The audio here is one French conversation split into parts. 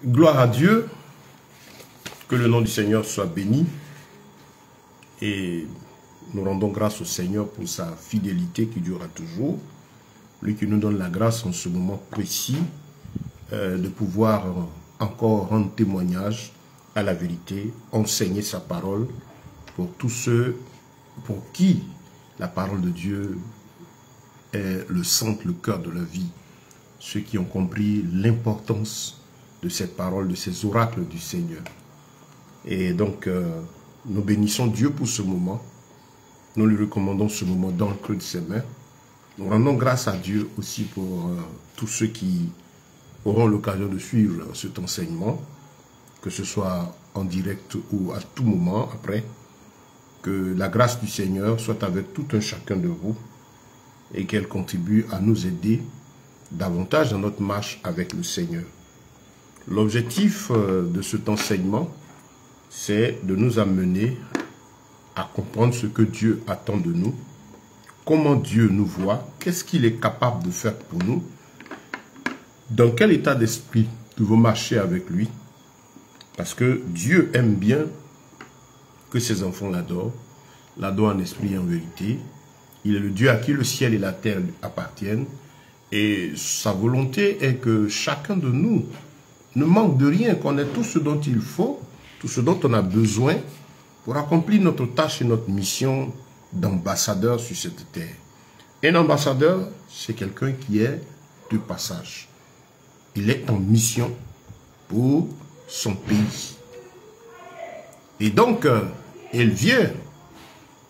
Gloire à Dieu, que le nom du Seigneur soit béni. Et nous rendons grâce au Seigneur pour sa fidélité qui durera toujours. Lui qui nous donne la grâce en ce moment précis de pouvoir encore rendre témoignage à la vérité, enseigner sa parole pour tous ceux pour qui la parole de Dieu est le centre, le cœur de la vie. Ceux qui ont compris l'importance de cette parole, de ces oracles du Seigneur. Et donc, nous bénissons Dieu pour ce moment. Nous lui recommandons ce moment dans le creux de ses mains. Nous rendons grâce à Dieu aussi pour tous ceux qui auront l'occasion de suivre cet enseignement, que ce soit en direct ou à tout moment après. Que la grâce du Seigneur soit avec tout un chacun de vous et qu'elle contribue à nous aider davantage dans notre marche avec le Seigneur. L'objectif de cet enseignement, c'est de nous amener à comprendre ce que Dieu attend de nous, comment Dieu nous voit, qu'est-ce qu'il est capable de faire pour nous, dans quel état d'esprit nous devons marcher avec lui, parce que Dieu aime bien que ses enfants l'adorent en esprit et en vérité. Il est le Dieu à qui le ciel et la terre appartiennent, et sa volonté est que chacun de nous ne manque de rien, qu'on ait tout ce dont il faut, tout ce dont on a besoin pour accomplir notre tâche et notre mission d'ambassadeur sur cette terre. Un ambassadeur, c'est quelqu'un qui est de passage. Il est en mission pour son pays. Et donc, il vient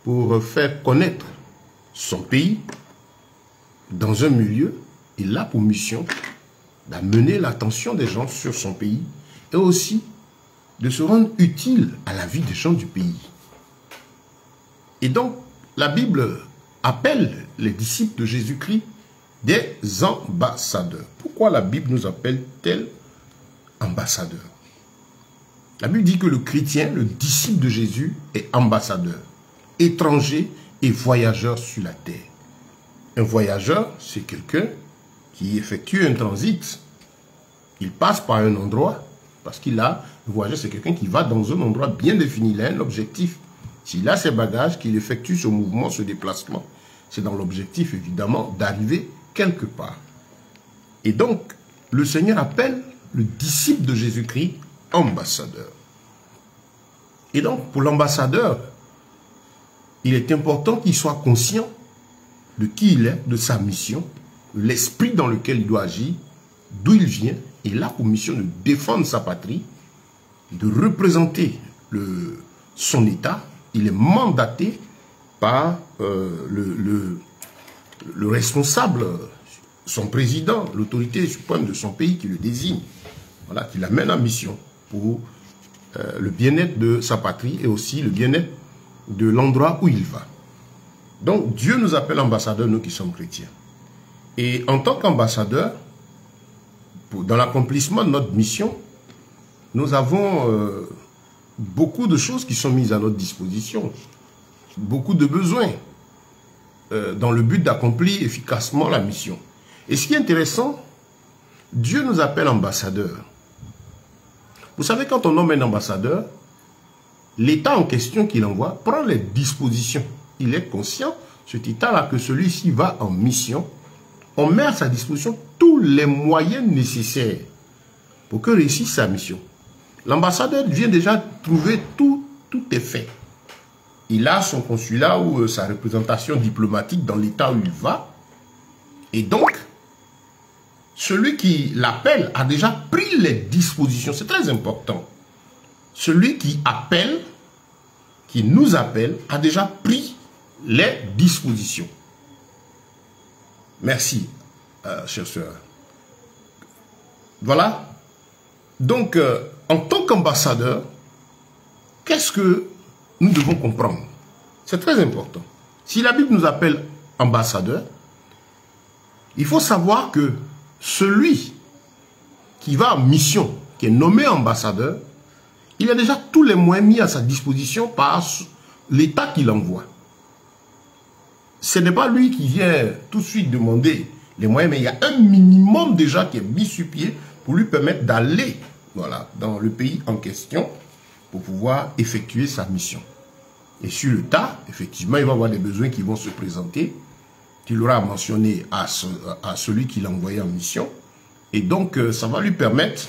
pour faire connaître son pays dans un milieu. Il a pour mission d'amener l'attention des gens sur son pays et aussi de se rendre utile à la vie des gens du pays. Et donc, la Bible appelle les disciples de Jésus-Christ des ambassadeurs. Pourquoi la Bible nous appelle-t-elle ambassadeurs? La Bible dit que le chrétien, le disciple de Jésus, est ambassadeur, étranger et voyageur sur la terre. Un voyageur, c'est quelqu'un qui effectue un transit. Il passe par un endroit, parce le voyageur, c'est quelqu'un qui va dans un endroit bien défini. Il a un objectif. S'il a ses bagages, qu'il effectue ce mouvement, ce déplacement, c'est dans l'objectif, évidemment, d'arriver quelque part. Et donc, le Seigneur appelle le disciple de Jésus-Christ ambassadeur. Et donc, pour l'ambassadeur, il est important qu'il soit conscient de qui il est, de sa mission, l'esprit dans lequel il doit agir, d'où il vient. Il a pour mission de défendre sa patrie, de représenter son État. Il est mandaté par le responsable, son président, l'autorité suprême de son pays qui le désigne, voilà, qui l'amène en mission pour le bien-être de sa patrie et aussi le bien-être de l'endroit où il va. Donc Dieu nous appelle ambassadeurs, nous qui sommes chrétiens. Et en tant qu'ambassadeurs, dans l'accomplissement de notre mission, nous avons beaucoup de choses qui sont mises à notre disposition, beaucoup de besoins dans le but d'accomplir efficacement la mission. Et ce qui est intéressant, Dieu nous appelle ambassadeurs. Vous savez, quand on nomme un ambassadeur, l'État en question qu'il envoie prend les dispositions. Il est conscient, cet État-là, que celui-ci va en mission. On met à sa disposition tous les moyens nécessaires pour que réussisse sa mission. L'ambassadeur vient déjà trouver tout est fait. Il a son consulat ou sa représentation diplomatique dans l'État où il va. Et donc, celui qui l'appelle a déjà pris les dispositions. C'est très important. Celui qui appelle, qui nous appelle, a déjà pris les dispositions. Merci, chère sœur. Voilà. Donc, en tant qu'ambassadeur, qu'est-ce que nous devons comprendre? C'est très important. Si la Bible nous appelle ambassadeur, il faut savoir que celui qui va en mission, qui est nommé ambassadeur, il a déjà tous les moyens mis à sa disposition par l'État qui l'envoie. Ce n'est pas lui qui vient tout de suite demander les moyens, mais il y a un minimum déjà qui est mis sur pied pour lui permettre d'aller voilà, dans le pays en question pour pouvoir effectuer sa mission. Et sur le tas, effectivement, il va y avoir des besoins qui vont se présenter. Il aura mentionné à celui qui l'a envoyé en mission. Et donc, ça va lui permettre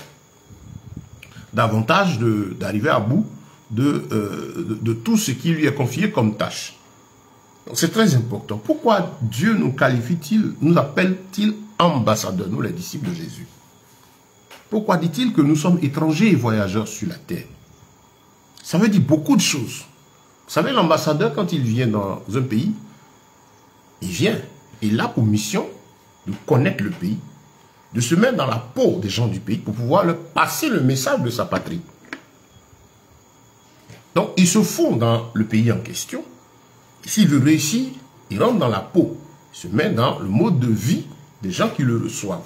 davantage d'arriver à bout de tout ce qui lui est confié comme tâche. C'est très important. Pourquoi Dieu nous qualifie-t-il, nous appelle-t-il ambassadeurs, nous les disciples de Jésus? Pourquoi dit-il que nous sommes étrangers et voyageurs sur la terre? Ça veut dire beaucoup de choses. Vous savez, l'ambassadeur, quand il vient dans un pays, il vient, il a pour mission de connaître le pays, de se mettre dans la peau des gens du pays pour pouvoir leur passer le message de sa patrie. Donc, il se fond dans le pays en question. S'il veut réussir, il rentre dans la peau, il se met dans le mode de vie des gens qui le reçoivent.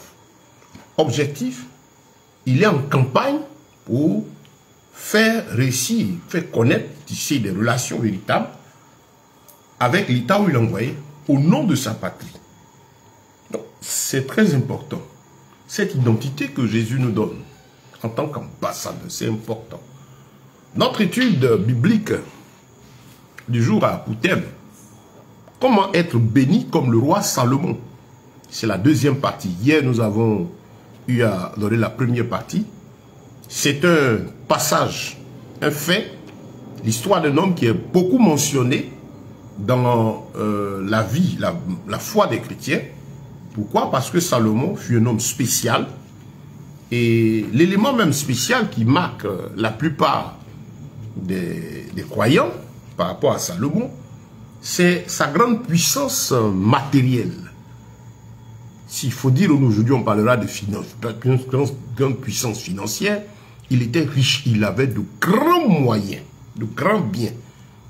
Objectif, il est en campagne pour faire réussir, faire connaître, tisser des relations véritables avec l'État où il est envoyé, au nom de sa patrie. Donc, c'est très important. Cette identité que Jésus nous donne en tant qu'ambassadeur, c'est important. Notre étude biblique du jour a pour thème comment être béni comme le roi Salomon. C'est la deuxième partie. Hier, nous avons eu à donner la première partie. C'est un passage, un fait, l'histoire d'un homme qui est beaucoup mentionné dans la vie, la foi des chrétiens. Pourquoi? Parce que Salomon fut un homme spécial. Et l'élément même spécial qui marque la plupart des croyants par rapport à Salomon, c'est sa grande puissance matérielle. S'il faut dire aujourd'hui, on parlera de finance, grande puissance financière. Il était riche, il avait de grands moyens, de grands biens.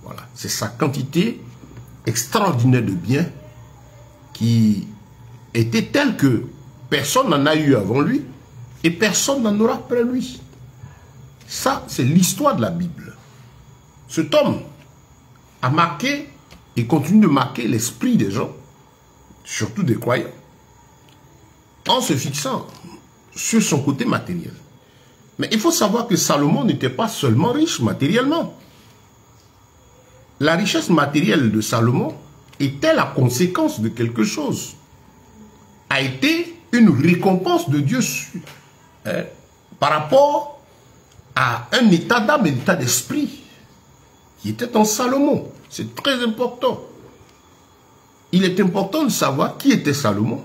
Voilà, c'est sa quantité extraordinaire de biens qui était telle que personne n'en a eu avant lui et personne n'en aura après lui. Ça, c'est l'histoire de la Bible. Cet homme a marqué et continue de marquer l'esprit des gens, surtout des croyants, en se fixant sur son côté matériel. Mais il faut savoir que Salomon n'était pas seulement riche matériellement. La richesse matérielle de Salomon était la conséquence de quelque chose. A été une récompense de Dieu par rapport à un état d'âme et état d'esprit qui était en Salomon. C'est très important. Il est important de savoir qui était Salomon,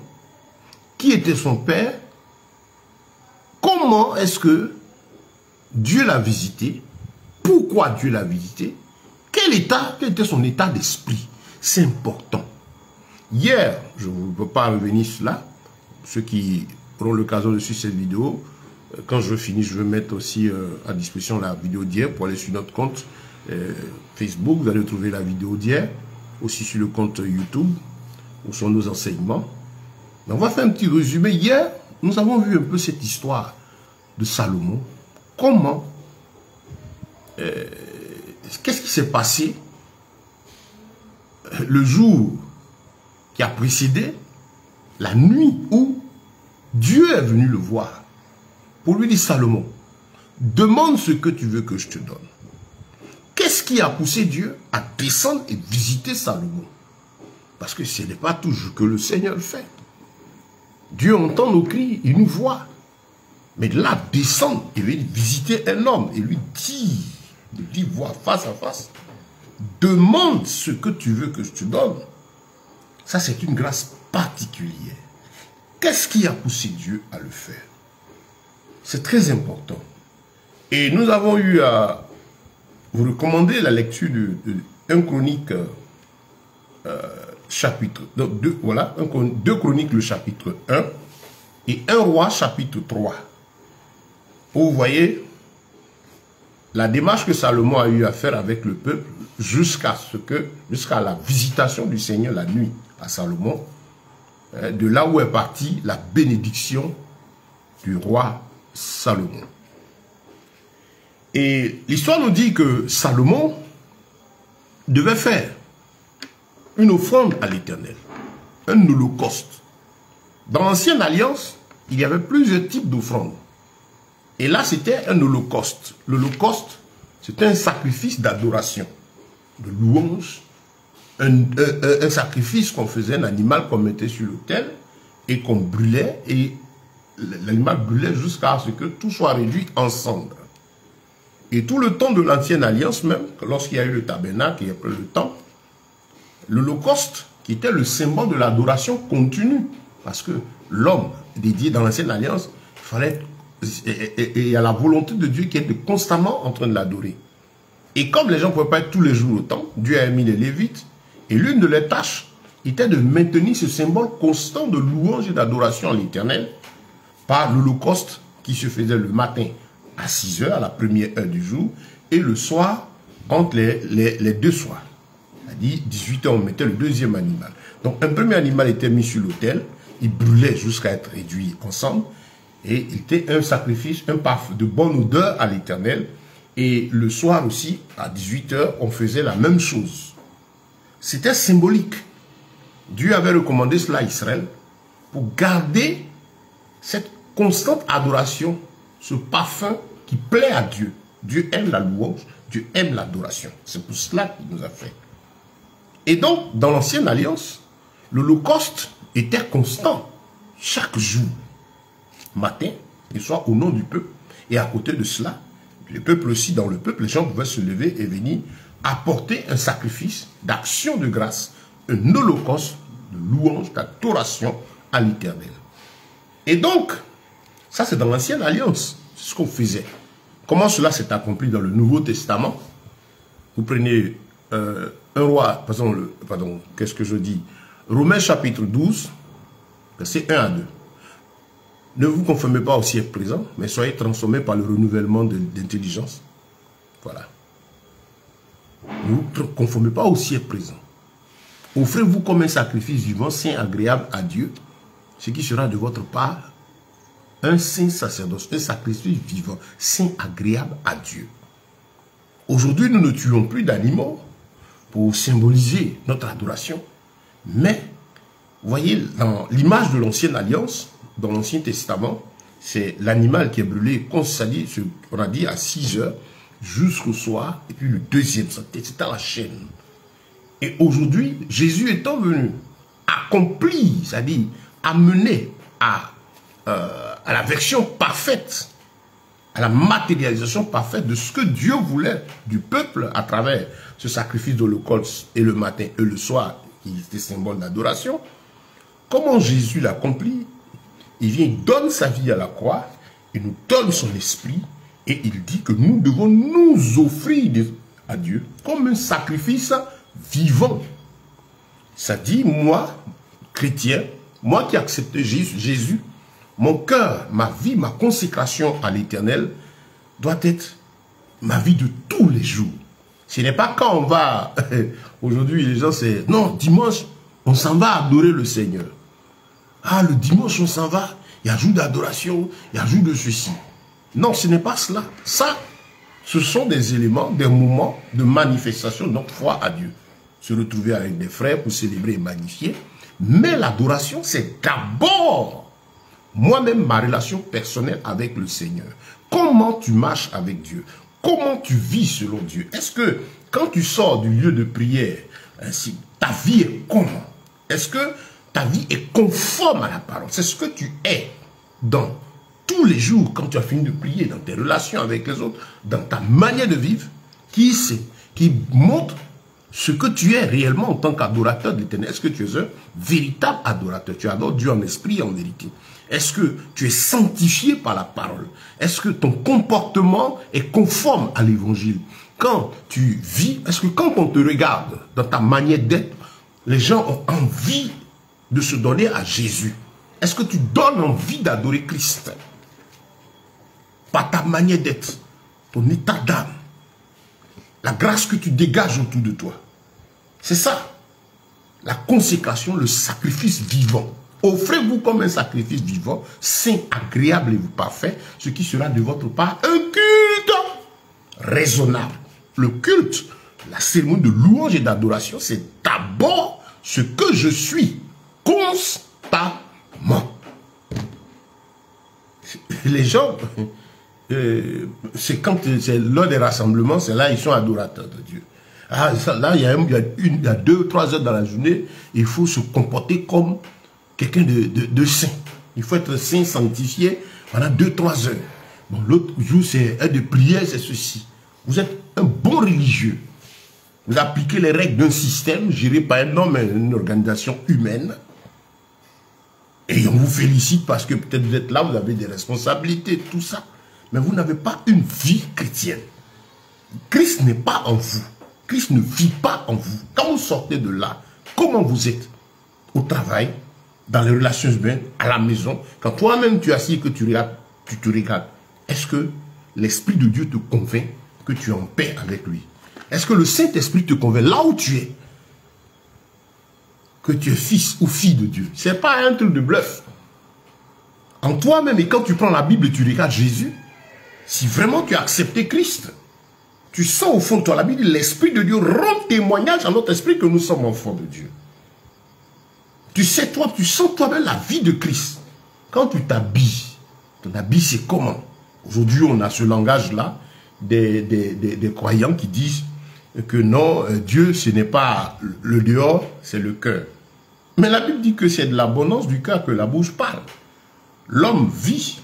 qui était son père, comment est-ce que Dieu l'a visité, pourquoi Dieu l'a visité, quel était son état d'esprit. C'est important. Hier, je ne peux pas revenir sur cela, ceux qui auront l'occasion de suivre cette vidéo, quand je finis, je vais mettre aussi à disposition la vidéo d'hier pour aller sur notre compte Facebook. Vous allez trouver la vidéo d'hier, aussi sur le compte YouTube, où sont nos enseignements. Mais on va faire un petit résumé. Hier, nous avons vu un peu cette histoire de Salomon. Comment, qu'est-ce qui s'est passé le jour qui a précédé, la nuit où Dieu est venu le voir pour lui dire: Salomon, demande ce que tu veux que je te donne. Qu'est-ce qui a poussé Dieu à descendre et visiter Salomon? Parce que ce n'est pas toujours que le Seigneur fait. Dieu entend nos cris, il nous voit. Mais là, descendre et venir visiter un homme et lui dire, voir face à face, demande ce que tu veux que je te donne. Ça, c'est une grâce particulière. Qu'est-ce qui a poussé Dieu à le faire? C'est très important. Et nous avons eu à vous recommander la lecture de 1 Chronique chapitre 2, voilà, 2 Chroniques le chapitre 1 et 1 Roi chapitre 3. Où vous voyez la démarche que Salomon a eu à faire avec le peuple jusqu'à la visitation du Seigneur la nuit à Salomon, de là où est partie la bénédiction du roi Salomon. Et l'histoire nous dit que Salomon devait faire une offrande à l'Éternel, un holocauste. Dans l'ancienne alliance, il y avait plusieurs types d'offrandes. Et là, c'était un holocauste. L'holocauste, c'était un sacrifice d'adoration, de louange, un sacrifice qu'on faisait, un animal qu'on mettait sur l'autel et qu'on brûlait, et l'animal brûlait jusqu'à ce que tout soit réduit en cendres. Et tout le temps de l'ancienne alliance même, lorsqu'il y a eu le tabernacle et après le temple, l'holocauste, qui était le symbole de l'adoration continue, parce que l'homme dédié dans l'ancienne alliance, il fallait, et il y a la volonté de Dieu qui est constamment en train de l'adorer. Et comme les gens ne pouvaient pas être tous les jours au temple, Dieu a mis les Lévites, et l'une de leurs tâches était de maintenir ce symbole constant de louange et d'adoration à l'Éternel par l'holocauste qui se faisait le matin à 6 heures, à la première heure du jour, et le soir, entre les deux soirs. C'est-à-dire, 18 heures, on mettait le deuxième animal. Donc, un premier animal était mis sur l'autel, il brûlait jusqu'à être réduit ensemble, et il était un sacrifice, un parfum de bonne odeur à l'Éternel. Et le soir aussi, à 18 heures, on faisait la même chose. C'était symbolique. Dieu avait recommandé cela à Israël pour garder cette constante adoration, ce parfum qui plaît à Dieu. Dieu aime la louange, Dieu aime l'adoration. C'est pour cela qu'il nous a fait. Et donc, dans l'ancienne alliance, l'holocauste était constant, chaque jour, matin et soir, au nom du peuple. Et à côté de cela, le peuple aussi, dans le peuple, les gens pouvaient se lever et venir apporter un sacrifice d'action de grâce, un holocauste de louange, d'adoration à l'Éternel. Et donc, ça c'est dans l'ancienne alliance, c'est ce qu'on faisait. Comment cela s'est accompli dans le Nouveau Testament? Vous prenez un roi, pardon, qu'est-ce que je dis? Romains chapitre 12, versets 1 à 2. Ne vous conformez pas au siècle présent, mais soyez transformés par le renouvellement d'intelligence. Voilà. Ne vous conformez pas au siècle présent. Offrez-vous comme un sacrifice vivant, saint, agréable à Dieu, ce qui sera de votre part un saint sacerdoce, un sacrifice vivant, saint, agréable à Dieu. Aujourd'hui, nous ne tuons plus d'animaux pour symboliser notre adoration, mais, voyez, dans l'image de l'ancienne alliance, dans l'Ancien Testament, c'est l'animal qui est brûlé, on a dit à 6 heures, jusqu'au soir, et puis le deuxième, c'est à la chaîne. Et aujourd'hui, Jésus étant venu, accomplir, c'est-à-dire amener à la version parfaite, à la matérialisation parfaite de ce que Dieu voulait du peuple à travers ce sacrifice d'Holocauste et le matin et le soir, qui était symbole d'adoration. Comment Jésus l'accomplit? Il vient, il donne sa vie à la croix, il nous donne son esprit, et il dit que nous devons nous offrir à Dieu comme un sacrifice vivant. Ça dit, moi, chrétien, moi qui accepte Jésus, mon cœur, ma vie, ma consécration à l'Éternel doit être ma vie de tous les jours. Ce n'est pas quand on va, aujourd'hui les gens c'est, non, dimanche, on s'en va adorer le Seigneur. Ah, le dimanche, on s'en va, il y a jour d'adoration, il y a jour de ceci. Non, ce n'est pas cela. Ça, ce sont des éléments, des moments de manifestation de notre foi à Dieu. Se retrouver avec des frères pour célébrer et magnifier. Mais l'adoration, c'est d'abord moi-même ma relation personnelle avec le Seigneur. Comment tu marches avec Dieu? Comment tu vis selon Dieu? Est-ce que quand tu sors du lieu de prière, ta vie est comment? Est-ce que ta vie est conforme à la parole? C'est ce que tu es dans tous les jours quand tu as fini de prier, dans tes relations avec les autres, dans ta manière de vivre, qui montre ce que tu es réellement en tant qu'adorateur de l'Éternel. Est-ce que tu es un véritable adorateur? Tu adores Dieu en esprit et en vérité. Est-ce que tu es sanctifié par la parole? Est-ce que ton comportement est conforme à l'évangile? Quand tu vis, est-ce que quand on te regarde dans ta manière d'être, les gens ont envie de se donner à Jésus? Est-ce que tu donnes envie d'adorer Christ? Par ta manière d'être, ton état d'âme, la grâce que tu dégages autour de toi. C'est ça, la consécration, le sacrifice vivant. Offrez-vous comme un sacrifice vivant, saint, agréable et parfait, ce qui sera de votre part un culte raisonnable. Le culte, la cérémonie de louange et d'adoration, c'est d'abord ce que je suis constamment. Les gens, c'est quand c'est lors des rassemblements, c'est là ils sont adorateurs de Dieu. Ah, ça, là, il y a 2 3 heures dans la journée, il faut se comporter comme quelqu'un de saint. Il faut être saint, sanctifié pendant 2 3 heures. Bon, l'autre jour, c'est un de prière, c'est ceci. Vous êtes un bon religieux. Vous appliquez les règles d'un système géré par un homme, une organisation humaine. Et on vous félicite parce que peut-être vous êtes là, vous avez des responsabilités, tout ça. Mais vous n'avez pas une vie chrétienne. Christ n'est pas en vous. Christ ne vit pas en vous. Quand vous sortez de là, comment vous êtes? Au travail, dans les relations humaines, à la maison. Quand toi-même tu es assis et que tu te regardes, est-ce que l'Esprit de Dieu te convainc que tu es en paix avec lui? Est-ce que le Saint-Esprit te convainc là où tu es que tu es fils ou fille de Dieu? Ce n'est pas un truc de bluff. En toi-même, et quand tu prends la Bible et tu regardes Jésus, si vraiment tu as accepté Christ, tu sens au fond de toi, la Bible dit, l'Esprit de Dieu rend témoignage à notre esprit que nous sommes enfants de Dieu. Tu sais, toi, tu sens toi-même la vie de Christ. Quand tu t'habilles, ton habit c'est comment? Aujourd'hui, on a ce langage-là des croyants qui disent que non, Dieu, ce n'est pas le dehors, c'est le cœur. Mais la Bible dit que c'est de l'abondance du cœur que la bouche parle. L'homme vit.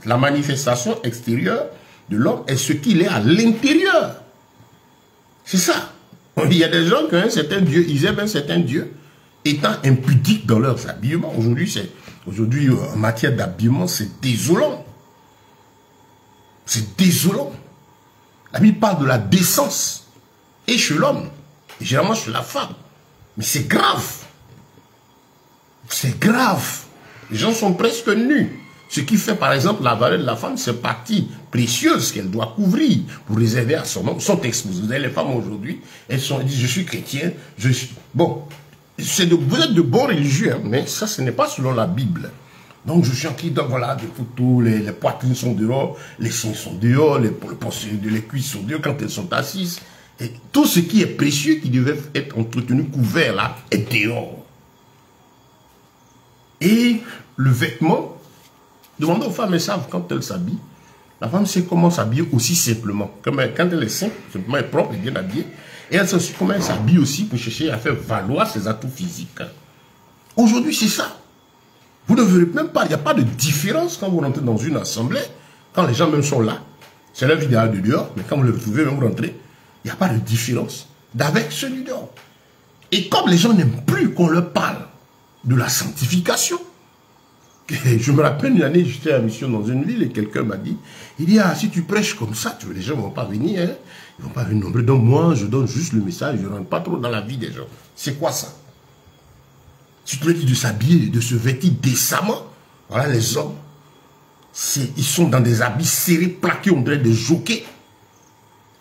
La manifestation extérieure de l'homme est ce qu'il est à l'intérieur. C'est ça. Il y a des gens qui ont un certain Dieu, ils aiment un certain Dieu, étant impudiques dans leurs habillements. Aujourd'hui, en matière d'habillement, c'est désolant. C'est désolant. La Bible parle de la décence. Et chez l'homme, et généralement chez la femme. Mais c'est grave. C'est grave. Les gens sont presque nus. Ce qui fait par exemple la valeur de la femme, c'est partie précieuse qu'elle doit couvrir pour réserver à son homme, sont exposées. Vous avez les femmes aujourd'hui, elles disent je suis chrétien, je suis... Bon, vous êtes de bons religieux, hein, mais ça ce n'est pas selon la Bible. Donc je suis en qui donc voilà, des photos, les poitrines sont dehors, les seins sont dehors, les cuisses sont dehors quand elles sont assises. Et tout ce qui est précieux, qui devait être entretenu, couvert là, est dehors. Et le vêtement, demandez aux femmes, elles savent quand elles s'habillent. La femme sait comment s'habiller aussi simplement. Quand elle est simple, simplement elle est propre et bien habillée. Et elle sait aussi comment elle s'habille aussi pour chercher à faire valoir ses atouts physiques. Aujourd'hui, c'est ça. Vous ne verrez même pas, il n'y a pas de différence quand vous rentrez dans une assemblée, quand les gens même sont là. C'est leur vie de dehors, mais quand vous le trouvez même rentrer, il n'y a pas de différence d'avec celui dehors. Et comme les gens n'aiment plus qu'on leur parle de la sanctification, je me rappelle une année, j'étais à mission dans une ville et quelqu'un m'a dit, il dit, ah, si tu prêches comme ça, les gens ne vont pas venir, hein, ils ne vont pas venir nombreux. Donc moi, je donne juste le message, je ne rentre pas trop dans la vie des gens. C'est quoi ça? Si tu leur dis de s'habiller, de se vêtir décemment, voilà les hommes, ils sont dans des habits serrés, plaqués, on dirait des jockeys,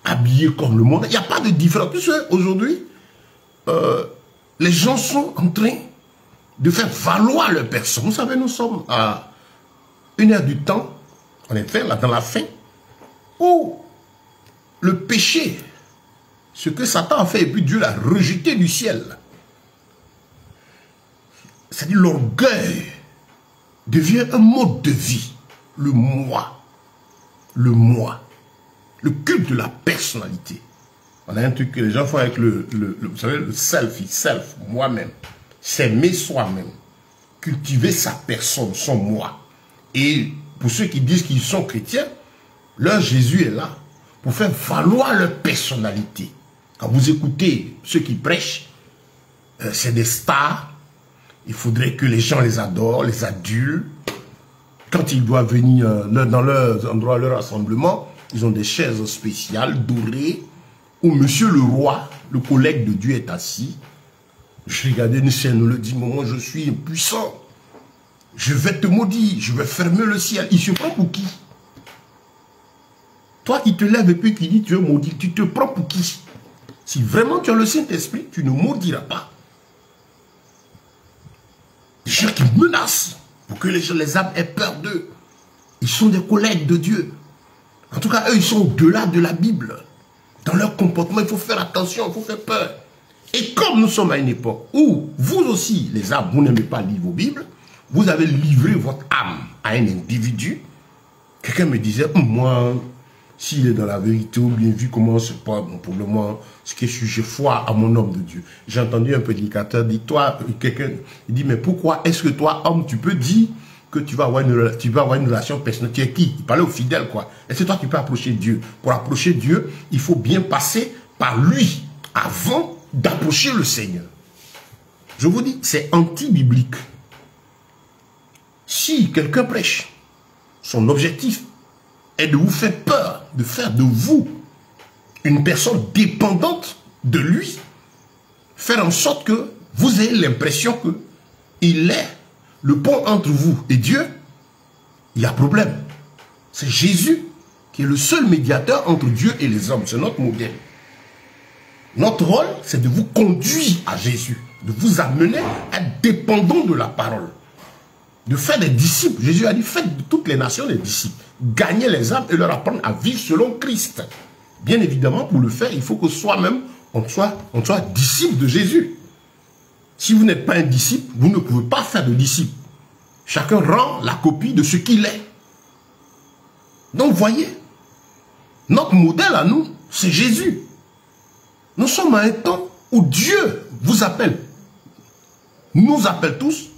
habillés comme le monde. Il n'y a pas de différence. Aujourd'hui, les gens sont en train de faire valoir leur personne. Vous savez, nous sommes à 1 heure du temps, en effet, là, dans la fin, où le péché, ce que Satan a fait, et puis Dieu l'a rejeté du ciel. C'est-à-dire l'orgueil devient un mode de vie. Le moi. Le moi. Le culte de la personnalité. On a un truc que les gens font avec vous savez, le self, moi-même. S'aimer soi-même. Cultiver sa personne, son moi. Et pour ceux qui disent qu'ils sont chrétiens, leur Jésus est là pour faire valoir leur personnalité. Quand vous écoutez ceux qui prêchent, c'est des stars. Il faudrait que les gens les adorent, les adulent. Quand ils doivent venir dans leur endroit, leur rassemblement, ils ont des chaises spéciales, dorées, où Monsieur le Roi, le collègue de Dieu, est assis. Je regardais une scène où il dit, moi je suis impuissant. Je vais te maudire, je vais fermer le ciel. Il se prend pour qui? Toi qui te lèves et puis qui dis tu veux maudire, tu te prends pour qui? Si vraiment tu as le Saint-Esprit, tu ne maudiras pas. Des gens qui menacent pour que les âmes aient peur d'eux. Ils sont des collègues de Dieu. En tout cas, eux, ils sont au-delà de la Bible. Dans leur comportement, il faut faire attention, il faut faire peur. Et comme nous sommes à une époque où vous aussi, les âmes, vous n'aimez pas lire vos Bibles, vous avez livré votre âme à un individu quelqu'un me disait, moi, s'il est dans la vérité ou bien vu comment c'est pas, bon, pour le moment, ce que j'ai foi à mon homme de Dieu. J'ai entendu un prédicateur dire, toi, quelqu'un, il dit, mais pourquoi est-ce que toi, homme, tu peux dire que tu vas avoir une relation personnelle? Tu es qui? Il parlait aux fidèles, quoi. Est-ce que toi, tu peux approcher Dieu? Pour approcher Dieu, il faut bien passer par lui avant d'approcher le Seigneur. Je vous dis, c'est anti-biblique. Si quelqu'un prêche, son objectif est de vous faire peur, de faire de vous une personne dépendante de lui, faire en sorte que vous ayez l'impression qu'il est le pont entre vous et Dieu, il y a problème. C'est Jésus qui est le seul médiateur entre Dieu et les hommes. C'est notre modèle. Notre rôle, c'est de vous conduire à Jésus, de vous amener à être dépendant de la parole, de faire des disciples. Jésus a dit, faites de toutes les nations des disciples, gagnez les âmes et leur apprendre à vivre selon Christ. Bien évidemment, pour le faire, il faut que soi-même, on soit disciple de Jésus. Si vous n'êtes pas un disciple, vous ne pouvez pas faire de disciple. Chacun rend la copie de ce qu'il est. Donc, voyez, notre modèle à nous, c'est Jésus. Nous sommes à un temps où Dieu vous appelle, nous appelle tous,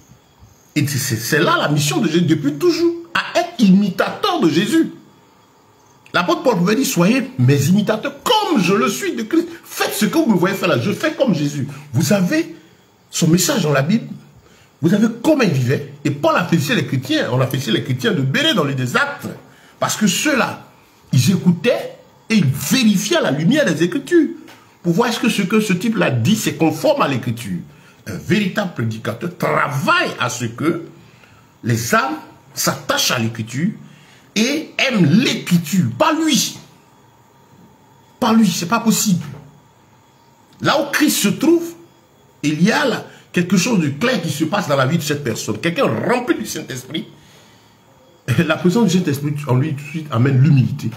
et c'est là la mission de Jésus depuis toujours, à être imitateur de Jésus. L'apôtre Paul pouvait dire, soyez mes imitateurs comme je le suis de Christ. Faites ce que vous me voyez faire là, je fais comme Jésus. Vous avez son message dans la Bible, vous avez comment il vivait, et Paul a félicité les chrétiens, on a félicité les chrétiens de Béret dans les Actes, parce que ceux-là, ils écoutaient et ils vérifiaient la lumière des Écritures, pour voir est-ce que ce que ce type-là dit, c'est conforme à l'Écriture. Un véritable prédicateur travaille à ce que les âmes s'attachent à l'Écriture et aiment l'Écriture, pas lui. Pas lui, c'est pas possible. Là où Christ se trouve, il y a là quelque chose de clair qui se passe dans la vie de cette personne. Quelqu'un rempli du Saint-Esprit. La présence du Saint-Esprit en lui tout de suite amène l'humilité,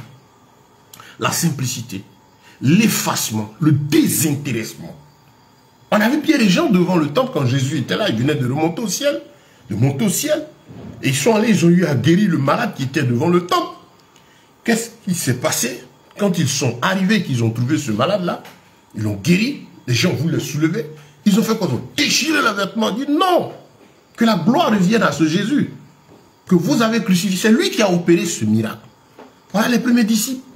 la simplicité, l'effacement, le désintéressement. On a vu Pierre et Jean devant le temple quand Jésus était là, ils venaient de remonter au ciel, de monter au ciel. Et ils sont allés, ils ont eu à guérir le malade qui était devant le temple. Qu'est-ce qui s'est passé? Quand ils sont arrivés, qu'ils ont trouvé ce malade-là, ils l'ont guéri, les gens voulaient le soulever. Ils ont fait quoi? Ils ont déchiré le vêtement, dit non, que la gloire revienne à ce Jésus, que vous avez crucifié. C'est lui qui a opéré ce miracle. Voilà les premiers disciples,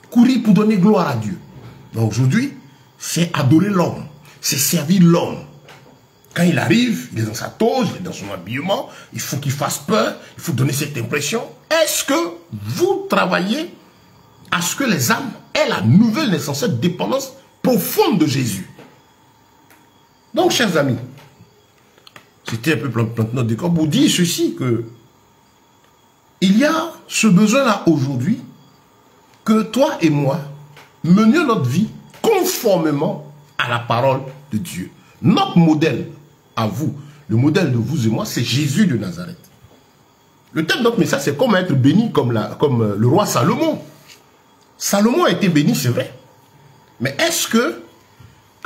courir pour donner gloire à Dieu. Donc aujourd'hui, c'est adorer l'homme, c'est servir l'homme. Quand il arrive, il est dans sa toge, il est dans son habillement, il faut qu'il fasse peur, il faut donner cette impression. Est-ce que vous travaillez à ce que les âmes aient la nouvelle naissance, cette dépendance profonde de Jésus? Donc, chers amis, c'était un peu planter notre décor pour dire ceci, que il y a ce besoin-là aujourd'hui que toi et moi menions notre vie conformément à la parole de Dieu. Notre modèle à vous, le modèle de vous et moi, c'est Jésus de Nazareth. Le thème de notre message, c'est comment être béni comme le roi Salomon. Salomon a été béni, c'est vrai. Mais est-ce que,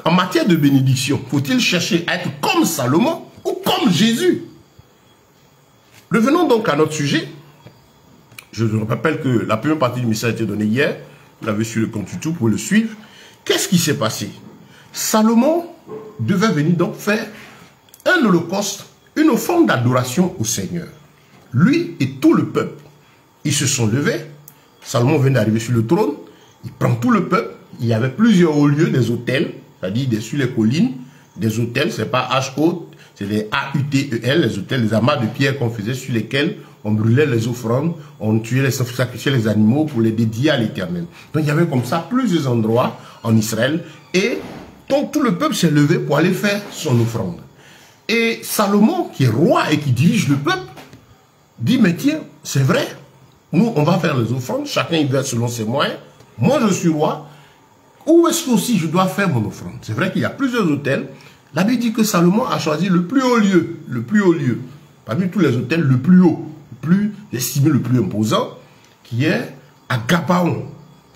en matière de bénédiction, faut-il chercher à être comme Salomon ou comme Jésus? Revenons donc à notre sujet. Je vous rappelle que la première partie du message a été donnée hier. Vous l'avez sur le compte YouTube, vous pouvez le suivre. Qu'est-ce qui s'est passé? Salomon devait venir donc faire un holocauste, une offrande d'adoration au Seigneur. Lui et tout le peuple, ils se sont levés. Salomon venait d'arriver sur le trône. Il prend tout le peuple. Il y avait plusieurs hauts lieux, des hôtels, c'est-à-dire sur les collines, des hôtels, c'est pas H-haute, c'est des A-U-T-E-L, les hôtels, les amas de pierre qu'on faisait sur lesquels on brûlait les offrandes, on tuait les sacrifiait les animaux pour les dédier à l'Éternel. Donc il y avait comme ça plusieurs endroits en Israël et donc tout le peuple s'est levé pour aller faire son offrande. Et Salomon, qui est roi et qui dirige le peuple, dit, mais tiens, c'est vrai, nous on va faire les offrandes, chacun y va selon ses moyens, moi je suis roi, où est-ce que aussi je dois faire mon offrande? C'est vrai qu'il y a plusieurs hôtels. La Bible dit que Salomon a choisi le plus haut lieu, parmi tous les hôtels, le plus haut, le plus estimé, le plus imposant, qui est à Gabaon.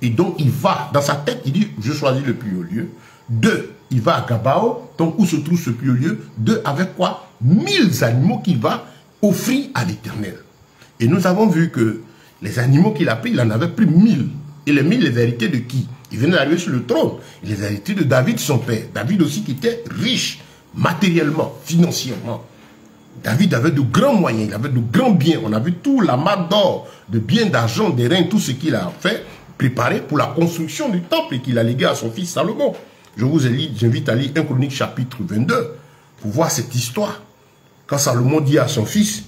Et donc il va, dans sa tête, il dit, je choisis le plus haut lieu. 2, il va à Gabaon, donc où se trouve ce plus haut lieu? 2, avec quoi? 1000 animaux qu'il va offrir à l'Éternel. Et nous avons vu que Les animaux qu'il a pris, il en avait pris 1000. Et les 1000, les héritiers de qui? Il venait d'arriver sur le trône. Il les héritiers de David, son père. David aussi qui était riche, matériellement, financièrement. David avait de grands moyens, il avait de grands biens. On a vu tout l'amas d'or, de biens, d'argent, des reins, tout ce qu'il a fait, préparé pour la construction du temple et qu'il a légué à son fils Salomon. Je vous invite à lire 1 Chronique chapitre 22 pour voir cette histoire. Quand Salomon dit à son fils,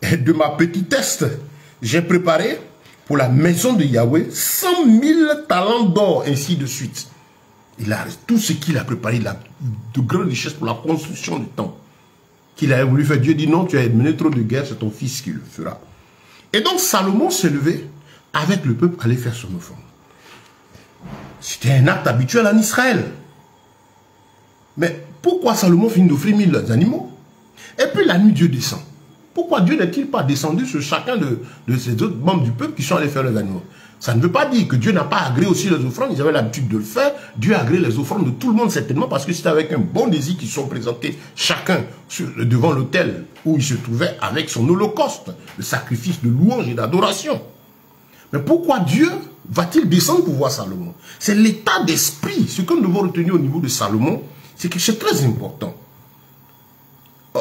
de ma petitesse, j'ai préparé pour la maison de Yahweh 100 000 talents d'or, ainsi de suite. Il a tout ce qu'il a préparé, il a de grandes richesses pour la construction du temple. Qu'il avait voulu faire. Dieu dit non, tu as mené trop de guerre, c'est ton fils qui le fera. Et donc Salomon s'est levé avec le peuple, aller faire son offrande. C'était un acte habituel en Israël. Mais pourquoi Salomon finit d'offrir 1000 animaux? Et puis la nuit, Dieu descend. Pourquoi Dieu n'est-il pas descendu sur chacun de ces autres membres du peuple qui sont allés faire les animaux? Ça ne veut pas dire que Dieu n'a pas agréé aussi les offrandes. Ils avaient l'habitude de le faire. Dieu a agréé les offrandes de tout le monde certainement parce que c'était avec un bon désir qu'ils sont présentés chacun devant l'autel où il se trouvait avec son holocauste, le sacrifice de louange et d'adoration. Mais pourquoi Dieu va-t-il descendre pour voir Salomon? C'est l'état d'esprit. Ce que nous devons retenir au niveau de Salomon, c'est que c'est très important.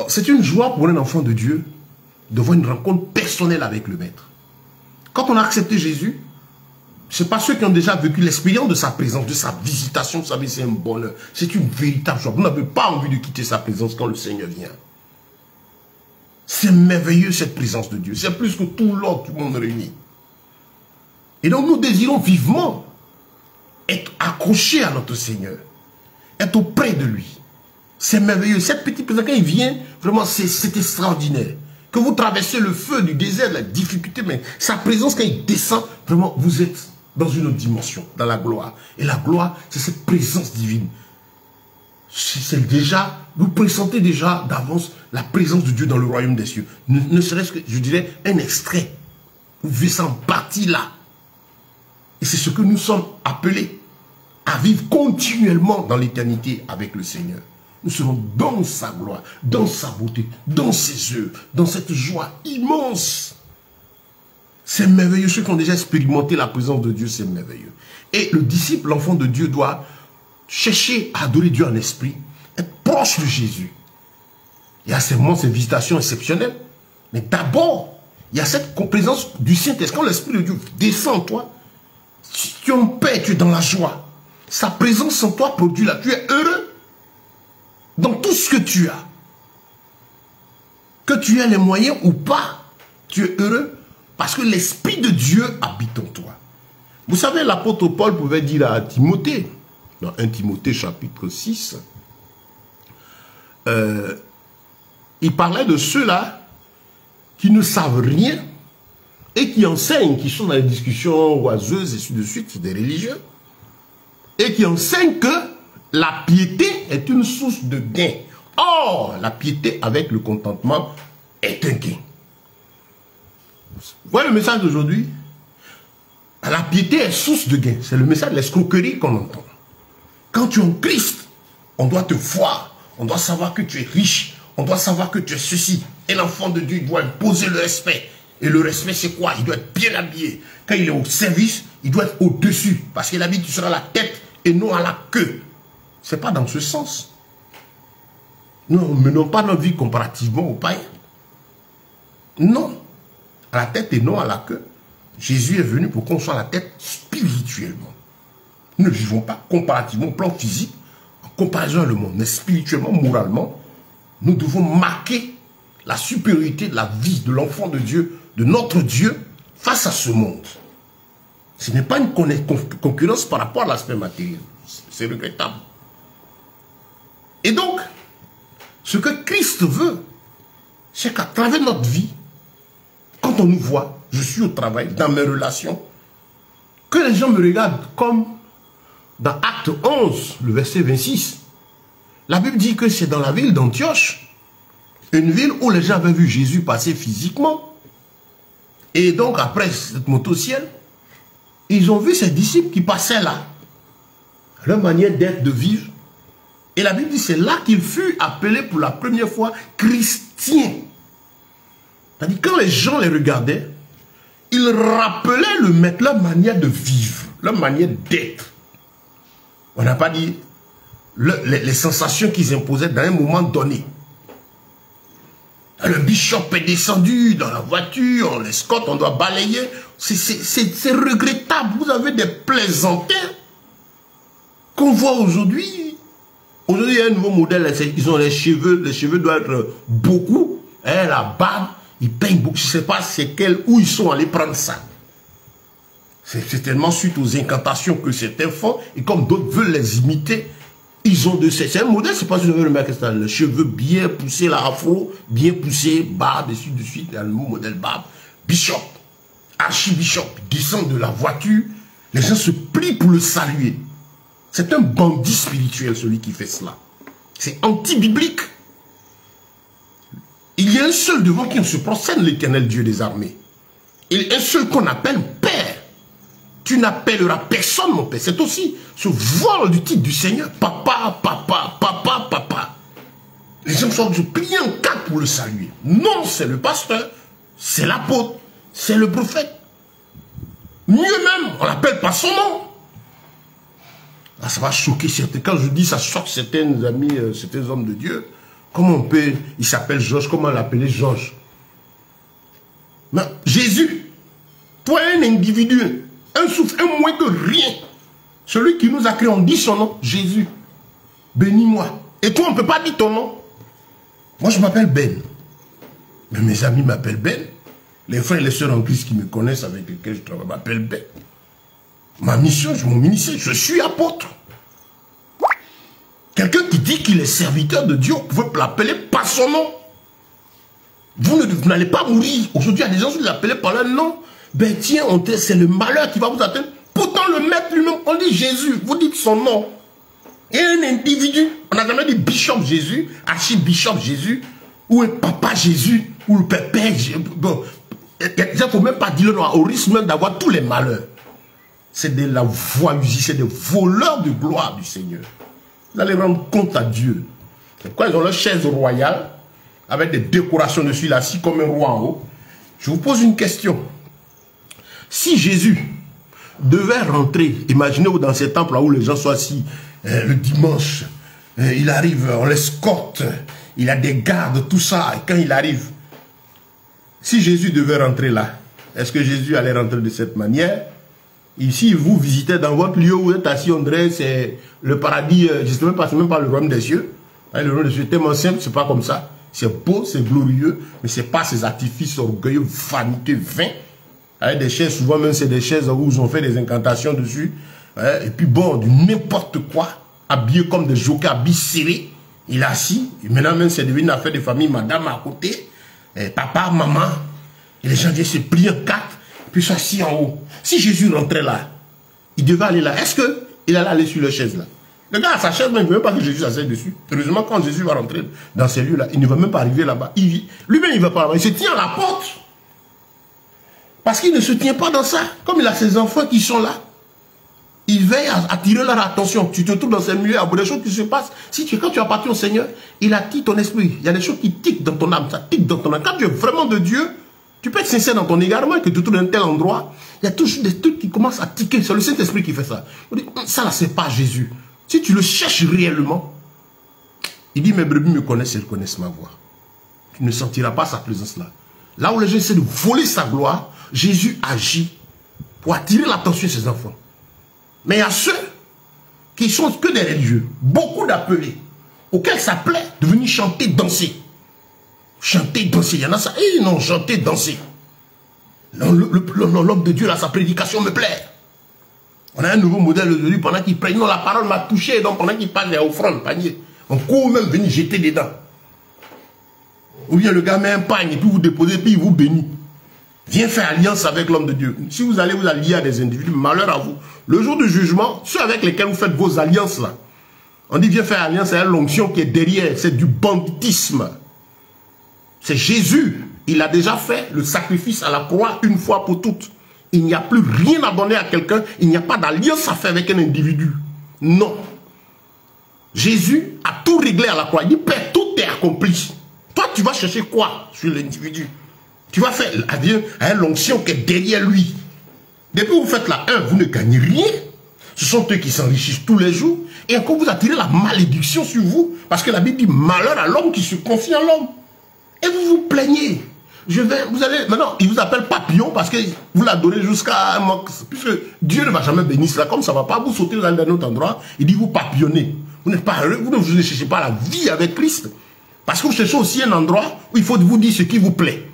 C'est une joie pour un enfant de Dieu de voir une rencontre personnelle avec le Maître. Quand on a accepté Jésus, ce n'est pas ceux qui ont déjà vécu l'expérience de sa présence, de sa visitation, vous savez, c'est un bonheur. C'est une véritable joie. Vous n'avez pas envie de quitter sa présence quand le Seigneur vient. C'est merveilleux cette présence de Dieu. C'est plus que tout l'ordre du monde réuni. Et donc nous désirons vivement être accrochés à notre Seigneur. Être auprès de lui. C'est merveilleux. Cette petite présence, quand il vient, vraiment, c'est extraordinaire. Que vous traversez le feu du désert, la difficulté, mais sa présence, quand il descend, vraiment, vous êtes dans une autre dimension, dans la gloire. Et la gloire, c'est cette présence divine. C'est déjà, vous pressentez déjà d'avance la présence de Dieu dans le royaume des cieux. Ne serait-ce que, je dirais, un extrait. Vous vivez ça en partie là. Et c'est ce que nous sommes appelés à vivre continuellement dans l'éternité avec le Seigneur. Nous serons dans sa gloire, dans sa beauté, dans ses œuvres, dans cette joie immense. C'est merveilleux. Ceux qui ont déjà expérimenté la présence de Dieu, c'est merveilleux. Et le disciple, l'enfant de Dieu, doit chercher à adorer Dieu en esprit, être proche de Jésus. Il y a ces moments, ces visitations exceptionnelles. Mais d'abord, il y a cette présence du Saint-Esprit. Quand l'Esprit de Dieu descend en toi, tu es en paix, tu es dans la joie. Sa présence en toi produit là. Tu es heureux dans tout ce que tu as. Que tu aies les moyens ou pas, tu es heureux parce que l'Esprit de Dieu habite en toi. Vous savez, l'apôtre Paul pouvait dire à Timothée, dans 1 Timothée chapitre 6, il parlait de ceux-là qui ne savent rien et qui enseignent, qui sont dans les discussions oiseuses et ainsi de suite, des religieux, et qui enseignent que la piété est une source de gain. Or, la piété avec le contentement est un gain. Vous voyez le message d'aujourd'hui? La piété est source de gain. C'est le message de l'escroquerie qu'on entend. Quand tu es en Christ, on doit te voir. On doit savoir que tu es riche. On doit savoir que tu es ceci. Et l'enfant de Dieu doit imposer le respect. Et le respect, c'est quoi? Il doit être bien habillé. Quand il est au service, il doit être au-dessus. Parce qu'il a dit, tu seras la tête et non à la queue. Ce n'est pas dans ce sens. Nous ne menons pas notre vie comparativement aux païens. Non. À la tête et non à la queue. Jésus est venu pour qu'on soit à la tête spirituellement. Nous ne vivons pas comparativement au plan physique, en comparaison avec le monde. Mais spirituellement, moralement, nous devons marquer la supériorité de la vie de l'enfant de Dieu, de notre Dieu, face à ce monde. Ce n'est pas une concurrence par rapport à l'aspect matériel. C'est regrettable. Et donc, ce que Christ veut, c'est qu'à travers notre vie, quand on nous voit, je suis au travail, dans mes relations, que les gens me regardent comme dans Acte 11, le verset 26. La Bible dit que c'est dans la ville d'Antioche, une ville où les gens avaient vu Jésus passer physiquement. Et donc, après cette montée au ciel, ils ont vu ses disciples qui passaient là. Leur manière d'être, de vivre. Et la Bible dit, c'est là qu'il fut appelé pour la première fois chrétien. C'est-à-dire, quand les gens les regardaient, ils rappelaient le maître, leur manière de vivre, leur manière d'être. On n'a pas dit les sensations qu'ils imposaient dans un moment donné. Le bishop est descendu dans la voiture, on l'escorte, on doit balayer. C'est regrettable. Vous avez des plaisantins qu'on voit aujourd'hui. Aujourd'hui, il y a un nouveau modèle. Ils ont les cheveux doivent être beaucoup. Hein, la barbe, ils peignent beaucoup. Je ne sais pas où ils sont allés prendre ça. C'est tellement suite aux incantations que certains font. Et comme d'autres veulent les imiter, ils ont de ces... C'est un modèle, c'est pas si vous avez remarqué ça. Les cheveux bien poussés, la afro, bien poussé, barbe, de suite. Il y a le nouveau modèle barbe. Bishop, archibishop, descend de la voiture. Les gens se plient pour le saluer. C'est un bandit spirituel, celui qui fait cela. C'est anti-biblique. Il y a un seul devant qui on se procède, l'Éternel Dieu des armées. Il y a un seul qu'on appelle Père. Tu n'appelleras personne, mon Père. C'est aussi ce vol du titre du Seigneur. Papa, papa, papa, papa. Les gens sont pliés en quatre pour le saluer. Non, c'est le pasteur, c'est l'apôtre, c'est le prophète. Mieux même, on l'appelle par son nom. Ah, ça va choquer certains. Quand je dis ça choque certains amis, certains hommes de Dieu. Comment on peut, il s'appelle Georges, comment l'appeler Georges? Mais Jésus, toi un individu, un souffle, un moins que rien. Celui qui nous a créé, on dit son nom, Jésus. Bénis-moi. Et toi, on ne peut pas dire ton nom. Moi, je m'appelle Ben. Mais mes amis m'appellent Ben. Les frères et les sœurs en Christ qui me connaissent, avec lesquels je travaille, m'appellent Ben. Ma mission, mon ministère, je suis apôtre. Quelqu'un qui dit qu'il est serviteur de Dieu, vous pouvez l'appeler par son nom. Vous n'allez pas mourir. Aujourd'hui, il y a des gens qui l'appellent par leur nom. Ben tiens, c'est le malheur qui va vous atteindre. Pourtant, le maître lui-même, on dit Jésus, vous dites son nom. Et un individu, on n'a jamais dit bishop Jésus, archibishop Jésus, ou un papa Jésus, ou le pépère Jésus. Bon, il ne faut même pas dire le nom, au risque même d'avoir tous les malheurs. C'est de la voyousie, c'est des voleurs de gloire du Seigneur. Vous allez rendre compte à Dieu. Quand ils ont leur chaise royale, avec des décorations dessus, là, assis comme un roi en haut, je vous pose une question. Si Jésus devait rentrer, imaginez-vous dans ces temples là où les gens sont assis le dimanche, il arrive, on l'escorte, il a des gardes, tout ça, et quand il arrive, si Jésus devait rentrer là, est-ce que Jésus allait rentrer de cette manière? Ici, vous visitez dans votre lieu où vous êtes assis, on dirait c'est le paradis, je ne sais même pas, c'est même pas le royaume des cieux. Le royaume des cieux est tellement simple, c'est pas comme ça. C'est beau, c'est glorieux, mais c'est pas ces artifices orgueilleux, vaniteux, vains. Avec des chaises, souvent même c'est des chaises où ils ont fait des incantations dessus. Et puis bon, du n'importe quoi, habillé comme des jokers, habillés serrés. Il est assis, et maintenant même c'est devenu une affaire de famille, madame à côté, papa, maman. Et les gens viennent se plier en quatre, puis sont assis en haut. Si Jésus rentrait là, il devait aller là. Est-ce qu'il allait aller sur la chaise là? Le gars à sa chaise, même, il ne veut pas que Jésus s'asseye dessus. Heureusement, quand Jésus va rentrer dans ces lieux-là, il ne va même pas arriver là-bas. Lui-même, il ne va pas là-bas. Il se tient à la porte. Parce qu'il ne se tient pas dans ça. Comme il a ses enfants qui sont là. Il veille à attirer leur attention. Tu te trouves dans ces milieux, il y a des choses qui se passent. Quand tu appartiens au Seigneur, il attire ton esprit. Il y a des choses qui tiquent dans ton âme. Ça tique dans ton âme. Quand tu es vraiment de Dieu, tu peux être sincère dans ton égarement, que tu te trouves dans un tel endroit. Il y a toujours des trucs qui commencent à tiquer. C'est le Saint-Esprit qui fait ça. On dit, ça là, c'est pas Jésus. Si tu le cherches réellement, il dit, mes brebis me connaissent et reconnaissent ma voix. Tu ne sentiras pas sa présence là. Là où les gens essaient de voler sa gloire, Jésus agit pour attirer l'attention de ses enfants. Mais il y a ceux qui sont que des religieux, beaucoup d'appelés, auxquels ça plaît de venir chanter, danser. Chanter, danser, il y en a ça. Eh non, chanter, danser. L'homme de Dieu, là, sa prédication me plaît. On a un nouveau modèle aujourd'hui, pendant qu'il prêche, non, la parole m'a touché, donc pendant qu'il parle des offrandes, panier, on court même venir jeter dedans. Ou bien le gars met un pagne, et puis vous déposez, puis il vous bénit. Viens faire alliance avec l'homme de Dieu. Si vous allez vous allier à des individus, malheur à vous. Le jour du jugement, ceux avec lesquels vous faites vos alliances là, on dit viens faire alliance avec l'onction qui est derrière, c'est du banditisme. C'est Jésus, il a déjà fait le sacrifice à la croix une fois pour toutes. Il n'y a plus rien à donner à quelqu'un, il n'y a pas d'alliance à faire avec un individu. Non. Jésus a tout réglé à la croix. Il dit, Père, tout est accompli. Toi, tu vas chercher quoi sur l'individu? Tu vas faire adieu à l'onction qui est derrière lui. Depuis que vous faites la 1, vous ne gagnez rien. Ce sont eux qui s'enrichissent tous les jours. Et encore vous attirez la malédiction sur vous. Parce que la Bible dit malheur à l'homme qui se confie en l'homme. Et vous vous plaignez. Vous allez, maintenant, il vous appelle papillon parce que vous l'adorez jusqu'à un mois. Puisque Dieu ne va jamais bénir cela. Comme ça ne va pas vous sauter dans un autre endroit. Il dit vous papillonnez. Vous n'êtes pas heureux. Vous ne cherchez pas la vie avec Christ. Parce que vous cherchez aussi un endroit où il faut vous dire ce qui vous plaît.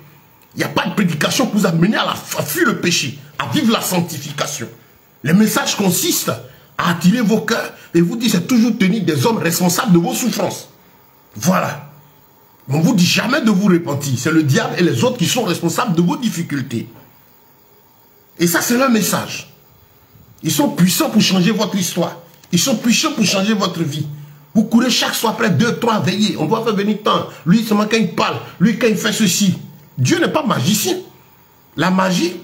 Il n'y a pas de prédication pour vous amener à fuir le péché, à vivre la sanctification. Les messages consistent à attirer vos cœurs et vous dire c'est toujours tenir des hommes responsables de vos souffrances. Voilà. On ne vous dit jamais de vous repentir. C'est le diable et les autres qui sont responsables de vos difficultés. Et ça, c'est leur message. Ils sont puissants pour changer votre histoire. Ils sont puissants pour changer votre vie. Vous courez chaque soir après 2, 3 veillées. On doit faire venir tant. Lui, seulement quand il parle. Lui, quand il fait ceci. Dieu n'est pas magicien. La magie,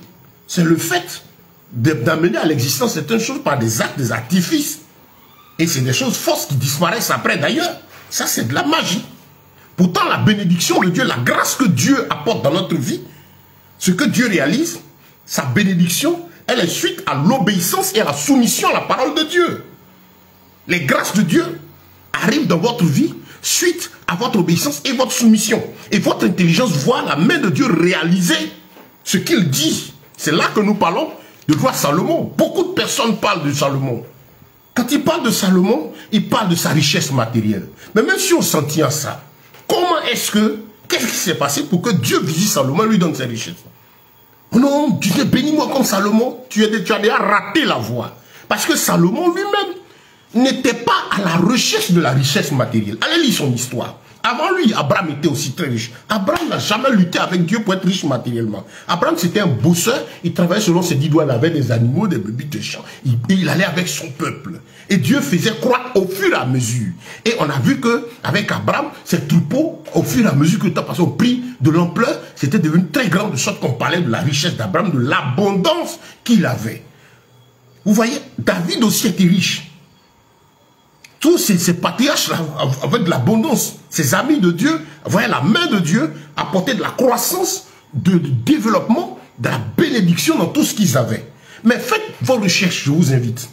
c'est le fait d'amener à l'existence certaines choses par des actes, des artifices. Et c'est des choses fausses qui disparaissent après d'ailleurs. Ça, c'est de la magie. Pourtant, la bénédiction de Dieu, la grâce que Dieu apporte dans notre vie, ce que Dieu réalise, sa bénédiction, elle est suite à l'obéissance et à la soumission à la parole de Dieu. Les grâces de Dieu arrivent dans votre vie suite à votre obéissance et votre soumission. Et votre intelligence voit la main de Dieu réaliser ce qu'il dit. C'est là que nous parlons de roi Salomon. Beaucoup de personnes parlent de Salomon. Quand ils parlent de Salomon, ils parlent de sa richesse matérielle. Mais même si on s'en tient à ça, comment est-ce que, qu'est-ce qui s'est passé pour que Dieu visite Salomon et lui donne ses richesses? Oh non, Dieu bénis-moi comme Salomon, tu as déjà raté la voie. Parce que Salomon lui-même n'était pas à la recherche de la richesse matérielle. Allez lire son histoire. Avant lui, Abraham était aussi très riche. Abraham n'a jamais lutté avec Dieu pour être riche matériellement. Abraham, c'était un bosseur. Il travaillait selon ses 10 doigts. Il avait des animaux, des brebis de champs. Il allait avec son peuple. Et Dieu faisait croître au fur et à mesure. Et on a vu qu'avec Abraham, ces troupeaux, au fur et à mesure que le temps passait, ont pris de l'ampleur. C'était devenu très grand, de sorte qu'on parlait de la richesse d'Abraham, de l'abondance qu'il avait. Vous voyez, David aussi était riche. Tous ces patriarches-là avaient de l'abondance. Ces amis de Dieu voyaient la main de Dieu apporter de la croissance, de développement, de la bénédiction dans tout ce qu'ils avaient. Mais faites vos recherches, je vous invite.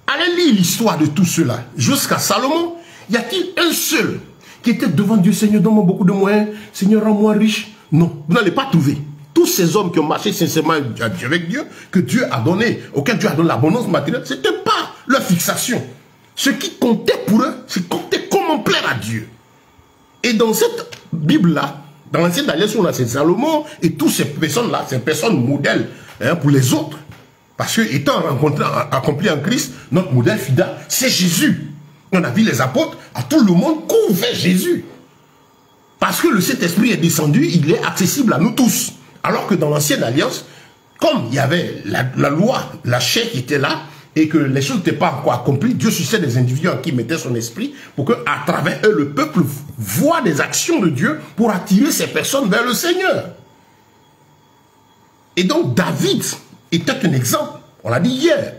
Allez lire l'histoire de tout cela. Jusqu'à Salomon, y a-t-il un seul qui était devant Dieu? Seigneur, donne-moi beaucoup de moyens. Seigneur, rends-moi riche. Non, vous n'allez pas trouver. Tous ces hommes qui ont marché sincèrement avec Dieu, que Dieu a donné, auquel Dieu a donné l'abondance matérielle, ce n'était pas leur fixation. Ce qui comptait pour eux, c'est compter comment plaire à Dieu. Et dans cette Bible-là, dans l'ancienne alliance, on a Salomon et toutes ces personnes-là, ces personnes modèles pour les autres. Parce que, étant accompli en Christ, notre modèle fidèle, c'est Jésus. On a vu les apôtres, à tout le monde court vers Jésus. Parce que le Saint-Esprit est descendu, il est accessible à nous tous. Alors que dans l'ancienne alliance, comme il y avait la loi, la chair qui était là, et que les choses n'étaient pas encore accomplies, Dieu suscitait des individus en qui mettait son esprit pour qu'à travers eux, le peuple voit des actions de Dieu pour attirer ces personnes vers le Seigneur. Et donc David était un exemple. On l'a dit hier.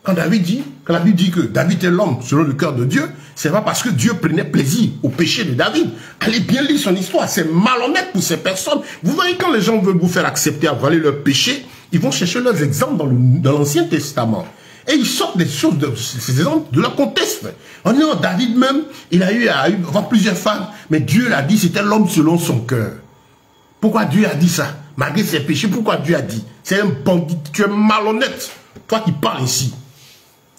Quand la Bible dit que David est l'homme selon le cœur de Dieu, c'est pas parce que Dieu prenait plaisir au péché de David. Allez bien lire son histoire. C'est malhonnête pour ces personnes. Vous voyez, quand les gens veulent vous faire accepter, avaler leur péché, ils vont chercher leurs exemples dans l'Ancien Testament. Et ils sortent des choses, ces exemples de leur contexte. On dit, non, David même, il a eu à avoir plusieurs femmes, mais Dieu l'a dit, c'était l'homme selon son cœur. Pourquoi Dieu a dit ça? Malgré ses péchés, pourquoi Dieu a dit? C'est un bandit, tu es malhonnête. Toi qui parles ici.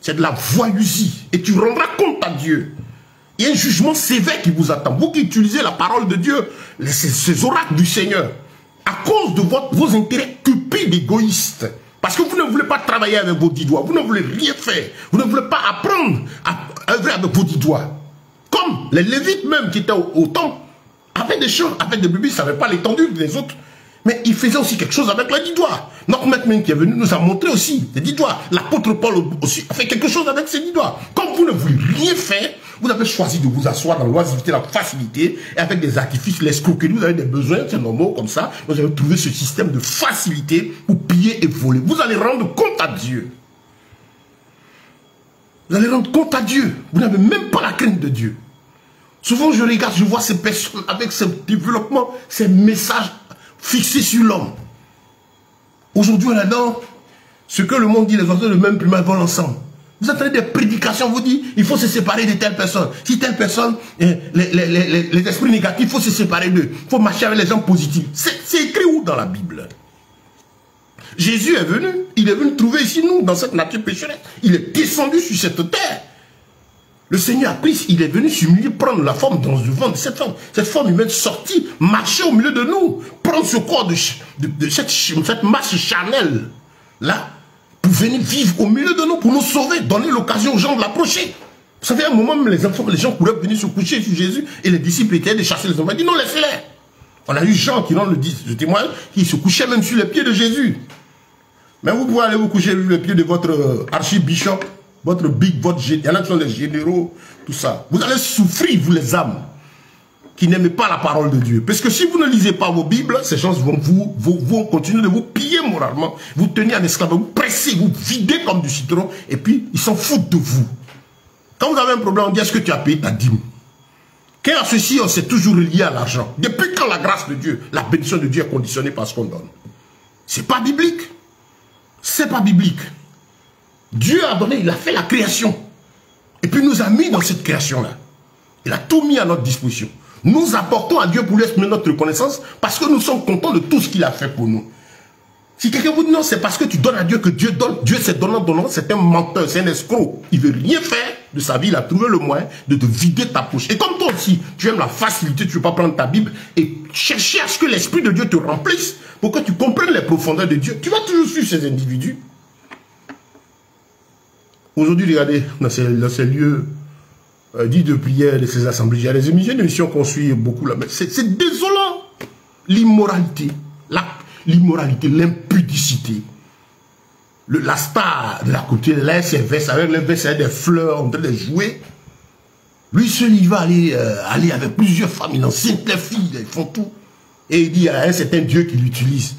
C'est de la voyousie. Et tu rendras compte à Dieu. Il y a un jugement sévère qui vous attend. Vous qui utilisez la parole de Dieu, ces oracles du Seigneur, à cause de vos intérêts cupides, égoïstes. Parce que vous ne voulez pas travailler avec vos 10 doigts. Vous ne voulez rien faire. Vous ne voulez pas apprendre à œuvrer avec vos 10 doigts. Comme les Lévites même qui étaient au temple, avaient des choses, avaient des bébés, ils ne savaient pas l'étendue des autres. Mais ils faisaient aussi quelque chose avec les 10 doigts. Notre maître même qui est venu nous a montré aussi les 10 doigts. L'apôtre Paul aussi a fait quelque chose avec ses 10 doigts. Comme vous ne voulez rien faire, vous avez choisi de vous asseoir dans l'oisiveté, la facilité, et avec des artifices, l'escroquerie, vous avez des besoins, c'est normal comme ça. Vous avez trouvé ce système de facilité pour piller et voler. Vous allez rendre compte à Dieu. Vous allez rendre compte à Dieu. Vous n'avez même pas la crainte de Dieu. Souvent je regarde, je vois ces personnes avec ce développement, ces messages fixés sur l'homme. Aujourd'hui, on est dans ce que le monde dit, les oiseaux de même plumage volent ensemble. Vous entendez des prédications, vous dites, il faut se séparer de telle personne. Si telle personne, les esprits négatifs, il faut se séparer d'eux. Il faut marcher avec les gens positifs. C'est écrit où dans la Bible? Jésus est venu, il est venu trouver ici nous, dans cette nature pécheresse. Il est descendu sur cette terre. Le Seigneur a pris, il est venu s'humilier, prendre la forme dans le ventre de cette femme. Cette forme humaine sortie, marcher au milieu de nous, prendre ce corps de cette masse charnelle, là, pour venir vivre au milieu de nous, pour nous sauver, donner l'occasion aux gens de l'approcher. Vous savez, à un moment, même les gens pourraient venir se coucher sur Jésus, et les disciples étaient de chasser les enfants. Ils disent non, laissez-les. On a eu Jean qui le témoigne, qui se couchait même sur les pieds de Jésus. Mais vous pouvez aller vous coucher sur les pieds de votre archibishop, votre big, il y en a qui sont des généraux, tout ça. Vous allez souffrir, vous les âmes, qui n'aiment pas la parole de Dieu. Parce que si vous ne lisez pas vos Bibles, ces gens vont continuer de vous piller moralement, vous tenir en esclave, vous presser, vous vider comme du citron, et puis ils s'en foutent de vous. Quand vous avez un problème, on dit, est-ce que tu as payé ta dîme? Quand ceci, on s'est toujours lié à l'argent. Depuis quand la grâce de Dieu, la bénédiction de Dieu est conditionnée par ce qu'on donne? C'est pas biblique. C'est pas biblique. Dieu a donné, il a fait la création. Et puis nous a mis dans cette création-là. Il a tout mis à notre disposition. Nous apportons à Dieu pour lui exprimer notre reconnaissance parce que nous sommes contents de tout ce qu'il a fait pour nous. Si quelqu'un vous dit non, c'est parce que tu donnes à Dieu que Dieu donne. Dieu c'est donnant, c'est un menteur, c'est un escroc. Il ne veut rien faire de sa vie, il a trouvé le moyen de te vider ta poche. Et comme toi aussi, tu aimes la facilité, tu ne veux pas prendre ta Bible et chercher à ce que l'Esprit de Dieu te remplisse pour que tu comprennes les profondeurs de Dieu. Tu vas toujours suivre ces individus. Aujourd'hui, regardez, dans ces lieux dits de prière de ces assemblées, il y a des émissions qu'on suit beaucoup là. C'est désolant. L'immoralité, l'impudicité. La star de la côté, là, c'est veste avec les vestes avec des fleurs en train de jouer. Lui seul, il va aller avec plusieurs femmes, il enceinte les filles, ils font tout. Et il dit à un certain Dieu qui l'utilise,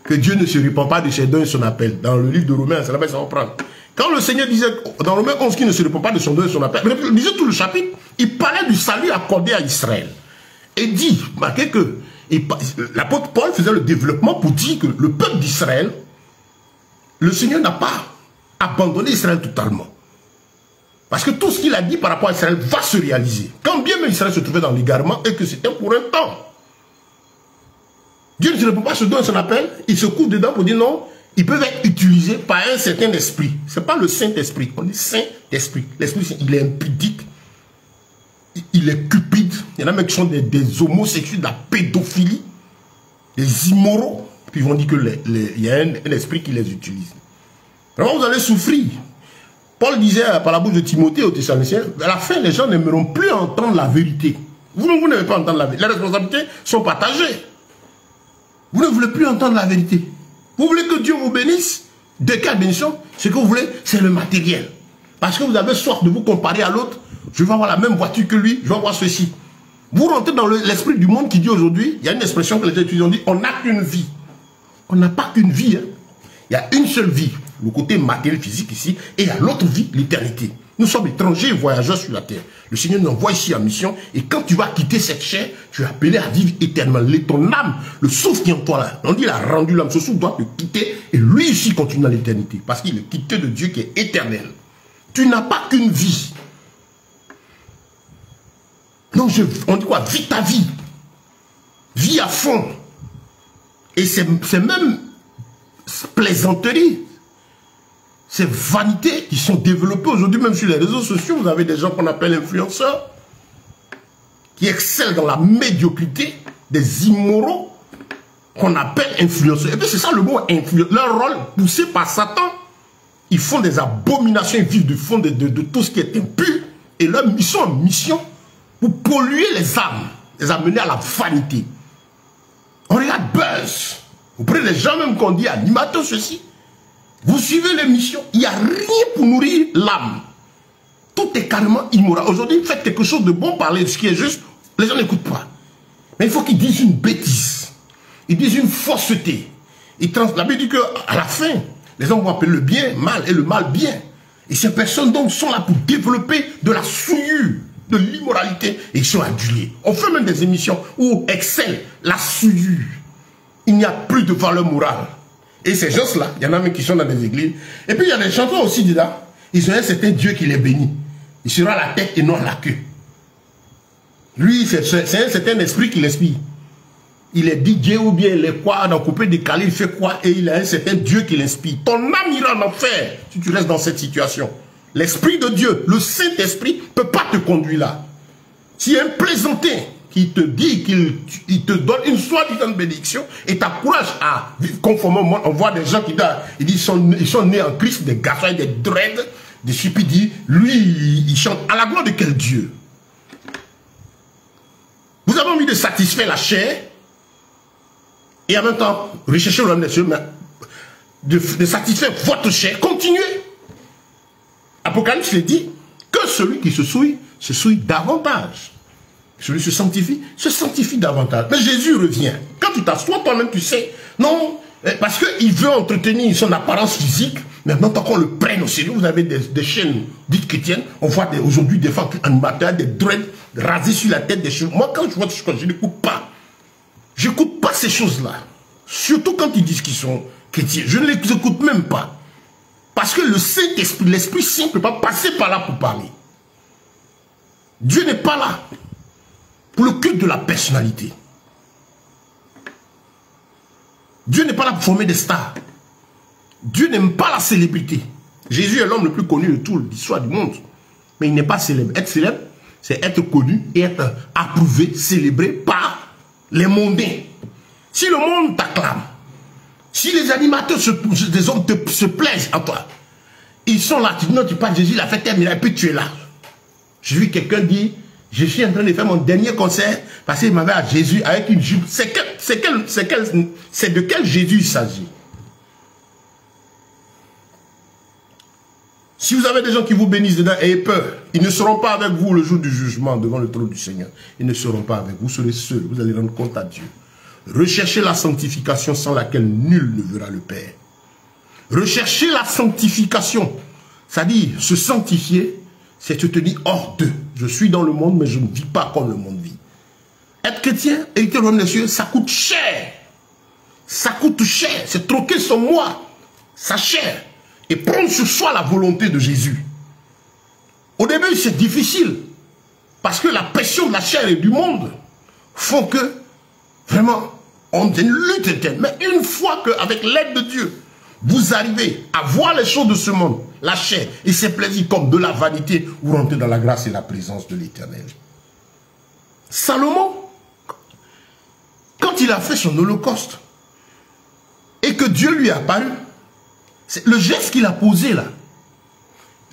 que Dieu ne se répand pas de ses dons et son appel. Dans le livre de Romains, c'est là-bas ça va prendre. Quand le Seigneur disait, dans Romains 11, qu'il ne se répand pas de son don et son appel, il disait tout le chapitre, il parlait du salut accordé à Israël. Et dit, marquez que l'apôtre Paul faisait le développement pour dire que le peuple d'Israël, le Seigneur n'a pas abandonné Israël totalement. Parce que tout ce qu'il a dit par rapport à Israël va se réaliser. Quand bien même Israël se trouvait dans l'égarement et que c'était pour un temps. Dieu ne se répond pas ce don et son appel, il se couvre dedans pour dire non, ils peuvent être utilisés par un certain esprit. Ce n'est pas le Saint-Esprit, on dit Saint-Esprit. L'Esprit, il est impudique, il est cupide. Il y en a même qui sont des homosexuels, de la pédophilie, des immoraux. Puis ils vont dire qu'il y a un esprit qui les utilise. Vraiment, vous allez souffrir. Paul disait par la bouche de Timothée aux Thessaloniciens, à la fin, les gens n'aimeront plus entendre la vérité. Vous n'aimez pas entendre la vérité. Les responsabilités sont partagées. Vous ne voulez plus entendre la vérité. Vous voulez que Dieu vous bénisse. De quelle bénédiction? Ce que vous voulez, c'est le matériel. Parce que vous avez soif de vous comparer à l'autre. Je vais avoir la même voiture que lui, je vais avoir ceci. Vous rentrez dans l'esprit du monde qui dit aujourd'hui, il y a une expression que les étudiants disent, on n'a qu'une vie. On n'a pas qu'une vie. Hein. Il y a une seule vie, le côté matériel physique ici, et il y a l'autre vie, l'éternité. Nous sommes étrangers et voyageurs sur la terre. Le Seigneur nous envoie ici en mission, et quand tu vas quitter cette chair, tu es appelé à vivre éternellement. Ton âme, le souffle qui est en toi là, on dit il a rendu l'âme, ce souffle doit te quitter, et lui ici continue dans l'éternité, parce qu'il est quitté de Dieu qui est éternel. Tu n'as pas qu'une vie. Donc on dit quoi? Vis ta vie. Vis à fond. Et c'est même plaisanterie. Ces vanités qui sont développées aujourd'hui, même sur les réseaux sociaux, vous avez des gens qu'on appelle influenceurs, qui excellent dans la médiocrité, des immoraux, qu'on appelle influenceurs. Et puis c'est ça le mot influenceur. Leur rôle, poussé par Satan, ils font des abominations, ils vivent du fond de tout ce qui est impur, et ils sont en mission pour polluer les âmes, les amener à la vanité. On regarde Buzz, vous prenez les gens même qu'on dit animateurs ceci, vous suivez l'émission, il n'y a rien pour nourrir l'âme. Tout est carrément immoral. Aujourd'hui, faites quelque chose de bon, parler de ce qui est juste, les gens n'écoutent pas. Mais il faut qu'ils disent une bêtise, ils disent une fausseté. La Bible dit qu'à la fin, les hommes vont appeler le bien mal et le mal bien. Et ces personnes donc sont là pour développer de la souillure, de l'immoralité, et ils sont adulés. On fait même des émissions où excelle la souillure. Il n'y a plus de valeur morale. Et ces gens-là, il y en a même qui sont dans des églises. Et puis il y a des chanteurs aussi dedans. Ils ont un certain Dieu qui les bénit. Il sera la tête et non la queue. Lui, c'est un certain esprit qui l'inspire. Il est DJ ou bien il est quoi, dans coupé décalé, il fait quoi, et il a un certain Dieu qui l'inspire. Ton âme ira en enfer si tu restes dans cette situation. L'Esprit de Dieu, le Saint-Esprit, ne peut pas te conduire là. S'il y a un plaisantin qui te dit qu'il te donne une soi-disant bénédiction et t'encourage à vivre conformément, on voit des gens qui disent ils sont nés en Christ, des garçons avec des dreads, des stupides, lui, il chante à la gloire de quel Dieu? Vous avez envie de satisfaire la chair et en même temps rechercher le royaume des cieux, mais de satisfaire votre chair, continuez. Apocalypse dit que celui qui se souille davantage. Celui qui se sanctifie davantage. Mais Jésus revient. Quand tu t'assois, toi-même, tu sais, non, parce qu'il veut entretenir son apparence physique, mais maintenant, tant qu'on le prenne au sérieux, vous avez des chaînes dites chrétiennes, on voit aujourd'hui des femmes animateurs, des dreads rasés sur la tête, des choses. Moi, quand je vois des choses, je n'écoute pas. Je n'écoute pas ces choses-là. Surtout quand ils disent qu'ils sont chrétiens. Je ne les écoute même pas. Parce que le Saint-Esprit, l'Esprit Saint ne peut pas passer par là pour parler. Dieu n'est pas là pour le culte de la personnalité. Dieu n'est pas là pour former des stars. Dieu n'aime pas la célébrité. Jésus est l'homme le plus connu de toute l'histoire du monde. Mais il n'est pas célèbre. Être célèbre, c'est être connu et être approuvé, célébré par les mondains. Si le monde t'acclame, si les animateurs, des hommes se plaisent à toi, ils sont là, tu dis non, tu parles, Jésus, il a fait tel miracle, puis tu es là. J'ai vu quelqu'un dire, je suis en train de faire mon dernier concert, parce qu'il m'avait à Jésus avec une jupe. C'est de quel Jésus il s'agit? Si vous avez des gens qui vous bénissent dedans, ayez peur. Ils ne seront pas avec vous le jour du jugement devant le trône du Seigneur. Ils ne seront pas avec vous, vous serez seuls, vous allez rendre compte à Dieu. Recherchez la sanctification sans laquelle nul ne verra le Père. Recherchez la sanctification. C'est-à-dire, se sanctifier, c'est se tenir hors d'eux. Je suis dans le monde, mais je ne vis pas comme le monde vit. Être chrétien, hériter le royaume des cieux, ça coûte cher. Ça coûte cher. C'est troquer son moi, sa chair, et prendre sur soi la volonté de Jésus. Au début, c'est difficile. Parce que la pression de la chair et du monde font que, vraiment, on a une lutte interne. Mais une fois qu'avec l'aide de Dieu, vous arrivez à voir les choses de ce monde, la chair et ses plaisirs comme de la vanité, vous rentrez dans la grâce et la présence de l'Éternel. Salomon, quand il a fait son holocauste, et que Dieu lui est apparu, c'est le geste qu'il a posé là,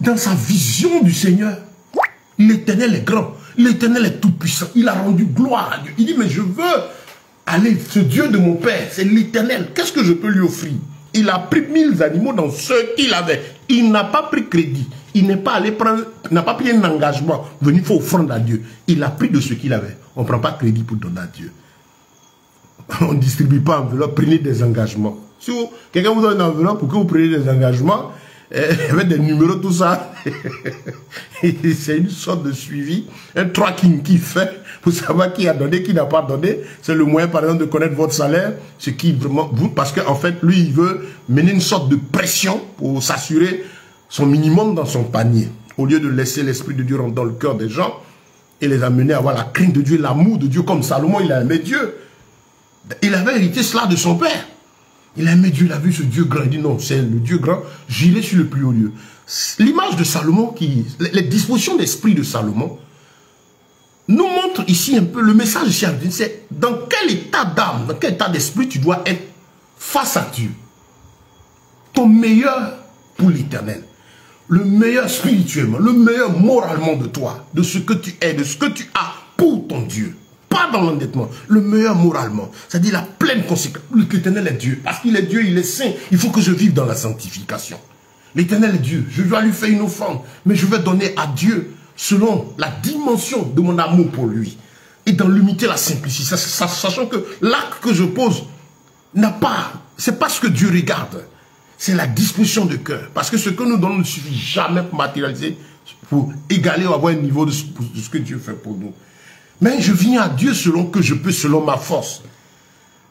dans sa vision du Seigneur, l'Éternel est grand, l'Éternel est tout puissant, il a rendu gloire à Dieu. Il dit, mais je veux aller, ce Dieu de mon Père, c'est l'Éternel, qu'est-ce que je peux lui offrir? Il a pris 1000 animaux dans ce qu'il avait. Il n'a pas pris crédit. Il n'est pas allé prendre, n'a pas pris un engagement. Venir faire offrande à Dieu. Il a pris de ce qu'il avait. On ne prend pas crédit pour donner à Dieu. On ne distribue pas enveloppe, prenez des engagements. Si quelqu'un vous donne une enveloppe pour que vous preniez des engagements, avec des numéros, tout ça, c'est une sorte de suivi, un tracking qui fait pour savoir qui a donné, qui n'a pas donné. C'est le moyen, par exemple, de connaître votre salaire, ce qui vraiment vous, parce qu'en fait, lui, il veut mener une sorte de pression pour s'assurer son minimum dans son panier, au lieu de laisser l'Esprit de Dieu rentrer dans le cœur des gens et les amener à avoir la crainte de Dieu, l'amour de Dieu, comme Salomon, il a aimé Dieu. Il avait hérité cela de son père. Il a aimé Dieu, il a vu ce Dieu grand. Il dit non, c'est le Dieu grand, j'irai sur le plus haut lieu. L'image de Salomon, les dispositions d'esprit de Salomon, nous montrent ici un peu le message ici, c'est dans quel état d'âme, dans quel état d'esprit tu dois être face à Dieu. Ton meilleur pour l'Éternel, le meilleur spirituellement, le meilleur moralement de toi, de ce que tu es, de ce que tu as pour ton Dieu. Pas dans l'endettement, le meilleur moralement, c'est-à-dire la pleine conséquence. L'Éternel est Dieu, parce qu'il est Dieu, il est saint, il faut que je vive dans la sanctification. L'Éternel est Dieu, je dois lui faire une offrande, mais je vais donner à Dieu selon la dimension de mon amour pour lui. Et dans l'humilité, la simplicité, sachant que l'acte que je pose n'a pas, c'est pas ce que Dieu regarde, c'est la disposition de cœur. Parce que ce que nous donnons ne suffit jamais pour matérialiser, pour égaler ou avoir un niveau de ce que Dieu fait pour nous. Mais je viens à Dieu selon que je peux, selon ma force.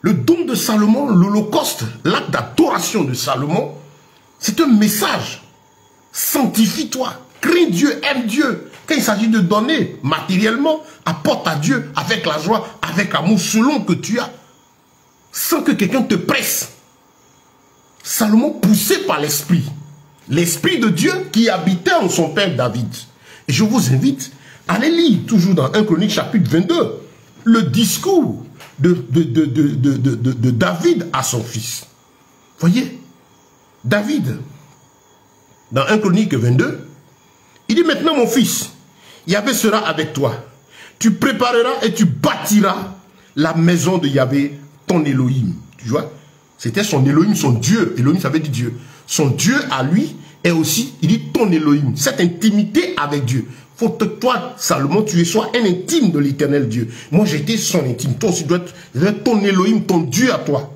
Le don de Salomon, l'Holocauste, l'acte d'adoration de Salomon, c'est un message. Sanctifie-toi, crains Dieu, aime Dieu. Quand il s'agit de donner matériellement, apporte à Dieu avec la joie, avec amour, selon que tu as, sans que quelqu'un te presse. Salomon poussé par l'Esprit. L'Esprit de Dieu qui habitait en son père David. Et je vous invite à aller lire, toujours dans 1 Chronique chapitre 22, le discours de David à son fils. Voyez, David, dans 1 Chronique 22, il dit maintenant mon fils, Yahvé sera avec toi. Tu prépareras et tu bâtiras la maison de Yahvé, ton Elohim. Tu vois, c'était son Elohim, son Dieu. Elohim, ça veut dire Dieu. Son Dieu à lui est aussi, il dit ton Elohim. Cette intimité avec Dieu. Faut que toi, Salomon, tu sois un intime de l'éternel Dieu. Moi, j'étais son intime. Toi aussi, tu dois être ton Elohim, ton Dieu à toi.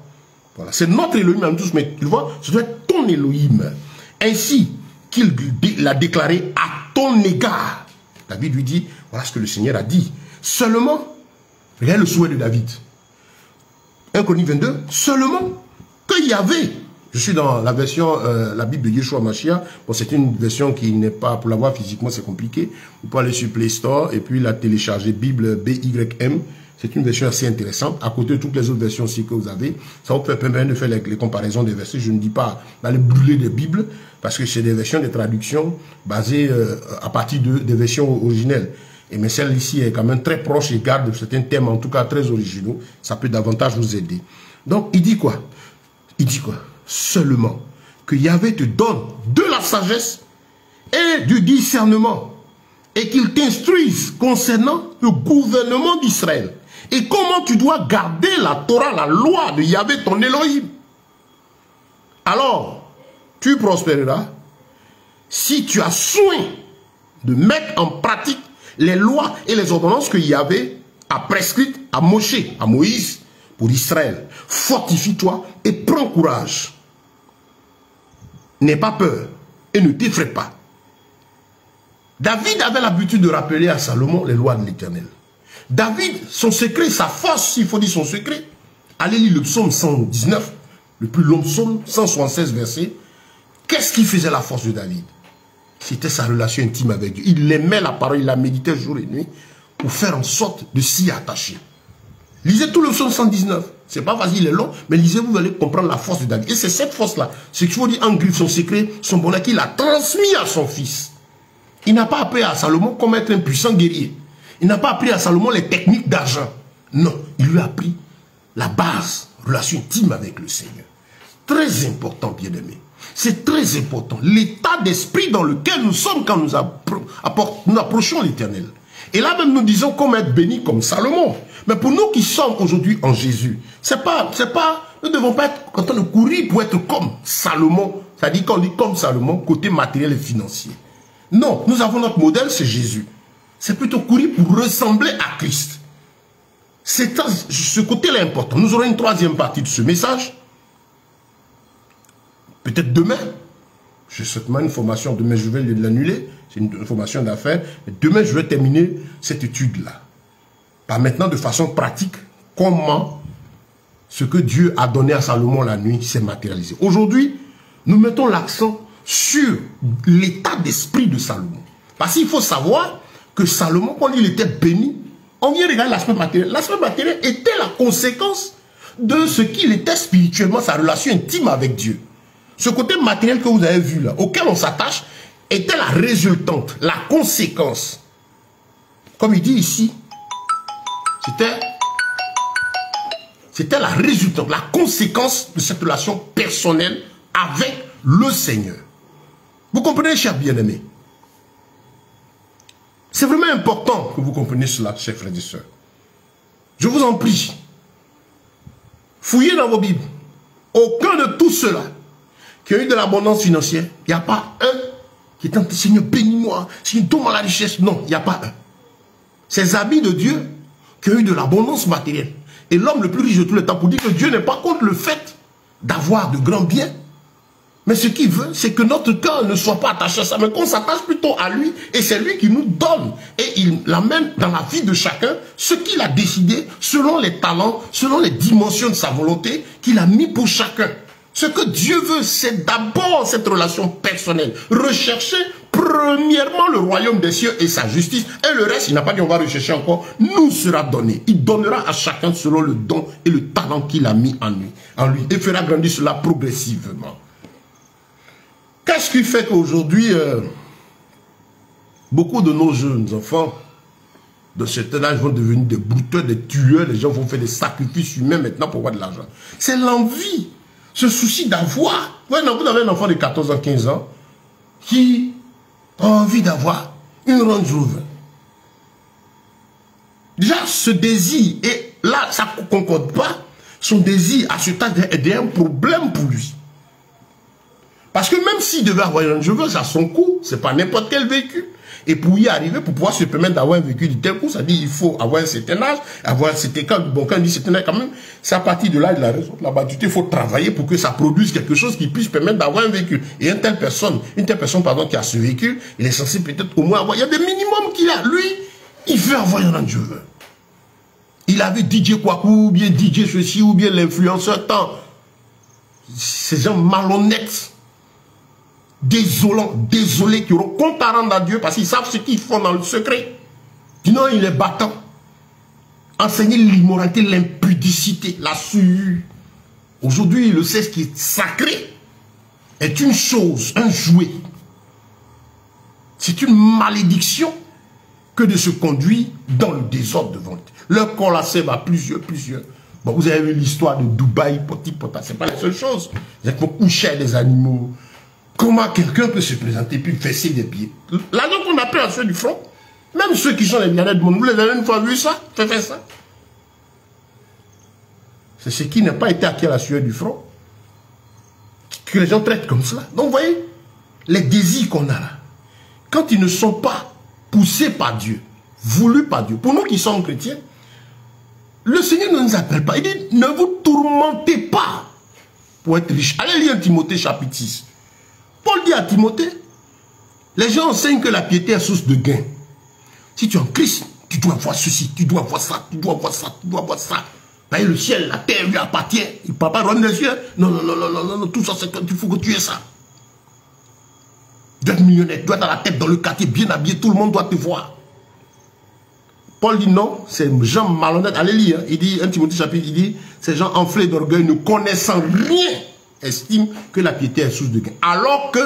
Voilà, c'est notre Elohim en tous, mais tu vois, ce doit être ton Elohim. Ainsi qu'il l'a déclaré à ton égard. David lui dit, voilà ce que le Seigneur a dit. Seulement, regarde le souhait de David. 1 Chronique 22, seulement qu'il y avait, je suis dans la version, la Bible de Yeshua Mashiach, bon c'est une version qui n'est pas, pour la voir physiquement c'est compliqué, vous pouvez aller sur Play Store et puis la télécharger, Bible BYM, c'est une version assez intéressante, à côté de toutes les autres versions aussi que vous avez, ça vous permet de faire les comparaisons des versets, je ne dis pas d'aller brûler des Bibles, parce que c'est des versions, des traductions basées à partir des versions originelles. Mais celle-ci est quand même très proche et garde certains thèmes, en tout cas très originaux. Ça peut davantage vous aider. Donc, il dit quoi? Il dit quoi? Seulement que Yahvé te donne de la sagesse et du discernement et qu'il t'instruise concernant le gouvernement d'Israël et comment tu dois garder la Torah, la loi de Yahvé, ton Elohim. Alors, tu prospéreras si tu as soin de mettre en pratique les lois et les ordonnances que Yahvé a prescrites à Moshe, à Moïse, pour Israël. Fortifie-toi et prends courage. N'aie pas peur et ne t'effraie pas. David avait l'habitude de rappeler à Salomon les lois de l'Éternel. David, son secret, sa force, s'il faut dire son secret, allez lire le psaume 119, le plus long psaume, 176 versets. Qu'est-ce qui faisait la force de David? C'était sa relation intime avec Dieu. Il aimait la parole, il la méditait jour et nuit pour faire en sorte de s'y attacher. Lisez tout le psaume 119. C'est pas facile, il est long, mais lisez, vous allez comprendre la force de David. Et c'est cette force-là, ce qu'il faut dire en griffe, son secret, son bonheur qu'il a transmis à son fils. Il n'a pas appris à Salomon comment être un puissant guerrier. Il n'a pas appris à Salomon les techniques d'argent. Non, il lui a appris la base, relation intime avec le Seigneur. Très important, bien-aimé. C'est très important. L'état d'esprit dans lequel nous sommes quand nous approchons l'Éternel. Et là même nous disons comment être bénis comme Salomon. Mais pour nous qui sommes aujourd'hui en Jésus, nous ne devons pas être en train de courir pour être comme Salomon. C'est-à-dire qu'on dit comme Salomon, côté matériel et financier. Non, nous avons notre modèle, c'est Jésus. C'est plutôt courir pour ressembler à Christ. Ce côté-là est important. Nous aurons une troisième partie de ce message. Peut-être demain. J'ai certainement une formation. Demain, je vais l'annuler. C'est une formation d'affaires. Mais demain, je vais terminer cette étude-là. Par maintenant, de façon pratique, comment ce que Dieu a donné à Salomon la nuit s'est matérialisé. Aujourd'hui, nous mettons l'accent sur l'état d'esprit de Salomon. Parce qu'il faut savoir que Salomon, quand il était béni, on vient regarder l'aspect matériel. L'aspect matériel était la conséquence de ce qu'il était spirituellement, sa relation intime avec Dieu. Ce côté matériel que vous avez vu là, auquel on s'attache, était la résultante, la conséquence. Comme il dit ici, c'était la résultante, la conséquence de cette relation personnelle avec le Seigneur. Vous comprenez, chers bien-aimés? C'est vraiment important que vous compreniez cela, chers frères et sœurs. Je vous en prie. Fouillez dans vos Bibles. Aucun de tous ceux-là qui ont eu de l'abondance financière, il n'y a pas un qui est en train de Seigneur, bénis-moi, Seigneur, donne-moi la richesse. Non, il n'y a pas un. Ces habits de Dieu qui ont eu de l'abondance matérielle. Et l'homme le plus riche de tous les temps pour dire que Dieu n'est pas contre le fait d'avoir de grands biens. Mais ce qu'il veut, c'est que notre cœur ne soit pas attaché à ça, mais qu'on s'attache plutôt à lui. Et c'est lui qui nous donne. Et il l'amène dans la vie de chacun, ce qu'il a décidé, selon les talents, selon les dimensions de sa volonté, qu'il a mis pour chacun. Ce que Dieu veut, c'est d'abord cette relation personnelle. Rechercher premièrement le royaume des cieux et sa justice. Et le reste, il n'a pas dit on va rechercher encore, nous sera donné. Il donnera à chacun selon le don et le talent qu'il a mis en lui. Et fera grandir cela progressivement. Qu'est-ce qui fait qu'aujourd'hui, beaucoup de nos jeunes enfants de cet âge vont devenir des brouteurs, des tueurs, les gens vont faire des sacrifices humains maintenant pour avoir de l'argent. C'est l'envie, ce souci d'avoir. Vous avez un enfant de 14 ans, 15 ans qui a envie d'avoir une Range Rover. Déjà, ce désir, et là, ça ne concorde pas, son désir à ce stade est un problème pour lui. Parce que même s'il devait avoir un Range Rover, ça a son coût, c'est pas n'importe quel véhicule. Et pour y arriver, pour pouvoir se permettre d'avoir un véhicule de tel coût, ça dit qu'il faut avoir un certain âge, avoir un certain quand on dit certain âge quand même, c'est à partir de là de la raison de la maturité, il faut travailler pour que ça produise quelque chose qui puisse permettre d'avoir un véhicule. Et une telle personne pardon, qui a ce véhicule, il est censé peut-être au moins avoir, il y a des minimums qu'il a. Lui, il veut avoir un Range Rover. Il avait DJ Kwaku, ou bien DJ ceci, ou bien l'influenceur tant. Ces gens malhonnêtes, désolants, désolés, qui auront compte à rendre à Dieu parce qu'ils savent ce qu'ils font dans le secret. Sinon, il est battant. Enseigner l'immoralité, l'impudicité, la souillure. Aujourd'hui, le sexe qui est sacré est une chose, un jouet. C'est une malédiction que de se conduire dans le désordre devant Dieu. Leur corps la sève à plusieurs. Bon, vous avez vu l'histoire de Dubaï, Poti-Pota, c'est pas la seule chose. Vous êtes coucher des animaux. Comment quelqu'un peut se présenter puis fesser des pieds? L'argent qu'on a pris à ceux du front, même ceux qui sont les millionnaires du monde, vous les avez une fois vu ça? Fait ça? C'est ce qui n'a pas été acquis à la sueur du front. Que les gens traitent comme cela. Donc vous voyez, les désirs qu'on a là, quand ils ne sont pas poussés par Dieu, voulus par Dieu, pour nous qui sommes chrétiens, le Seigneur ne nous appelle pas. Il dit, ne vous tourmentez pas pour être riche. Allez lire Timothée chapitre 6. Paul dit à Timothée, les gens enseignent que la piété est source de gain. Si tu es en Christ, tu dois voir ceci, tu dois voir ça, tu dois voir ça, tu dois voir ça. Voyez, le ciel, la terre lui appartient. Il ne parle pas rendre les cieux. Non, tout ça, il faut que tu aies ça. Tu dois être millionnaire, tu dois être dans la tête, dans le quartier, bien habillé, tout le monde doit te voir. Paul dit non, c'est gens malhonnêtes. Allez lire, il dit, 1 Timothée chapitre, il dit, ces gens enflés d'orgueil, ne connaissant rien, estiment que la piété est source de gain. Alors que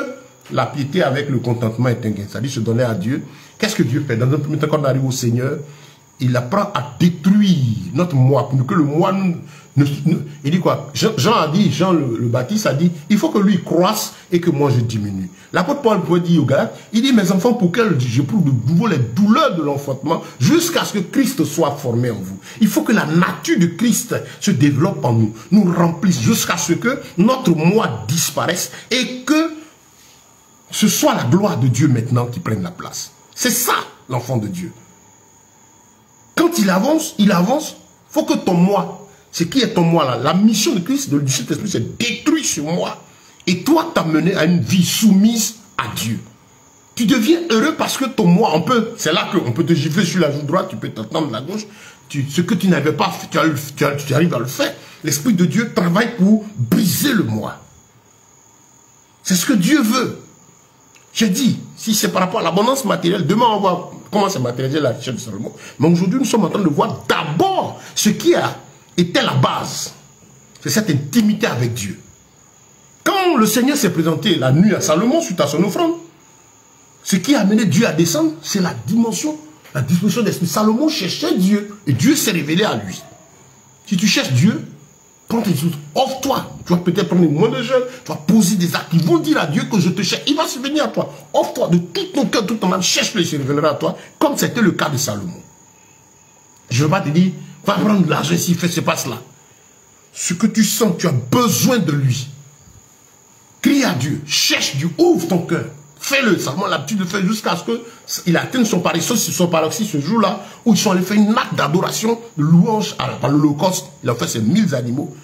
la piété avec le contentement est un gain. C'est-à-dire se donner à Dieu. Qu'est-ce que Dieu fait? Dans un premier temps, quand on arrive au Seigneur, il apprend à détruire notre moi, pour que le moi il dit quoi? Jean le Baptiste a dit, il faut que lui croisse et que moi je diminue. L'apôtre Paul pourrait dire aux Galates, il dit, mes enfants, pour que j'éprouve de nouveau les douleurs de l'enfantement, jusqu'à ce que Christ soit formé en vous. Il faut que la nature de Christ se développe en nous, nous remplisse, jusqu'à ce que notre moi disparaisse et que ce soit la gloire de Dieu maintenant qui prenne la place. C'est ça, l'enfant de Dieu. Quand il avance, il faut que ton moi, ce qui est ton moi là, la mission de Christ, du Saint-Esprit, c'est détruire ce moi. Et toi, t'amener à une vie soumise à Dieu. Tu deviens heureux parce que ton moi, c'est là qu'on peut te gifler sur la joue droite, tu peux t'entendre la gauche. Ce que tu n'avais pas fait, tu arrives à le faire. L'Esprit de Dieu travaille pour briser le moi. C'est ce que Dieu veut. J'ai dit, si c'est par rapport à l'abondance matérielle, demain on va voir comment c'est matérialisé la richesse de Salomon. Mais aujourd'hui, nous sommes en train de voir d'abord ce qui était la base. C'est cette intimité avec Dieu. Quand le Seigneur s'est présenté la nuit à Salomon suite à son offrande, ce qui a amené Dieu à descendre, c'est la dimension, la disposition d'esprit. Salomon cherchait Dieu et Dieu s'est révélé à lui. Si tu cherches Dieu, prends tes choses, offre-toi. Tu vas peut-être prendre moins de jeunes, tu vas poser des actes. Ils vont dire à Dieu que je te cherche. Il va se venir à toi. Offre-toi de tout ton cœur, toute ton âme. Cherche-le, il se révélera à toi, comme c'était le cas de Salomon. Je ne vais pas te dire, va prendre de l'argent ici, fais ce passe-là. Ce que tu sens, tu as besoin de lui. Crie à Dieu, cherche Dieu, ouvre ton cœur. Fais-le, Salomon a l'habitude de faire jusqu'à ce qu'il atteigne son paroxysme ce jour-là, où ils sont allés faire une acte d'adoration, de louange par l'Holocauste. Il a fait ces 1000 animaux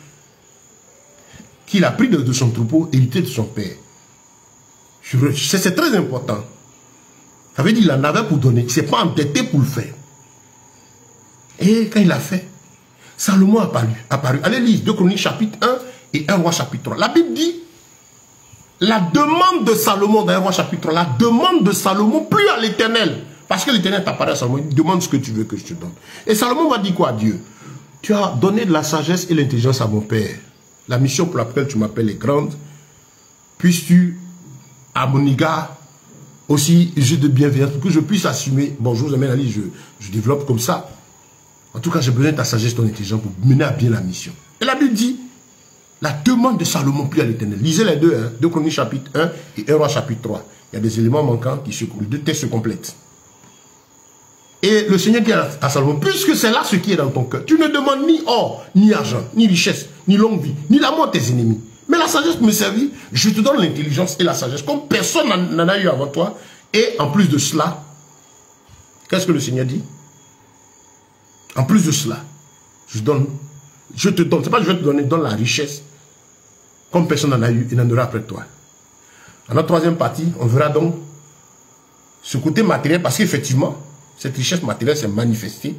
qu'il a pris de son troupeau, hérité de son père. C'est très important. Ça veut dire qu'il en avait pour donner. Il ne s'est pas entêté pour le faire. Et quand il a fait, Salomon a apparu. Allez lire 2 Chroniques chapitre 1 et 1 Roi chapitre 3. La Bible dit, la demande de Salomon dans 1 Roi chapitre 3, la demande de Salomon plus à l'Éternel. Parce que l'Éternel t'apparaît à Salomon, il demande ce que tu veux que je te donne. Et Salomon va dire quoi à Dieu? Tu as donné de la sagesse et l'intelligence à mon père. La mission pour laquelle tu m'appelles est grande. Puisses-tu, à mon égard, aussi, j'ai de bienveillance, pour que je puisse assumer. Bon, je vous amène à lire, je développe comme ça. En tout cas, j'ai besoin de ta sagesse, ton intelligence pour mener à bien la mission. Et la Bible dit, la demande de Salomon plut à l'Éternel. Lisez les deux, hein, 2 Chroniques chapitre 1 et 1 Roi chapitre 3. Il y a des éléments manquants qui se les deux textes se complètent. Et le Seigneur dit à Salomon, puisque c'est là ce qui est dans ton cœur, tu ne demandes ni or, ni argent, ni richesse, ni longue vie, ni l'amour de tes ennemis. Mais la sagesse me servit, je te donne l'intelligence et la sagesse, comme personne n'en a eu avant toi. Et en plus de cela, qu'est-ce que le Seigneur dit? En plus de cela, je te donne, c'est pas je vais te donner, je donne la richesse, comme personne n'en a eu et n'en aura après toi. Dans notre troisième partie, on verra donc ce côté matériel, parce qu'effectivement, cette richesse matérielle s'est manifestée.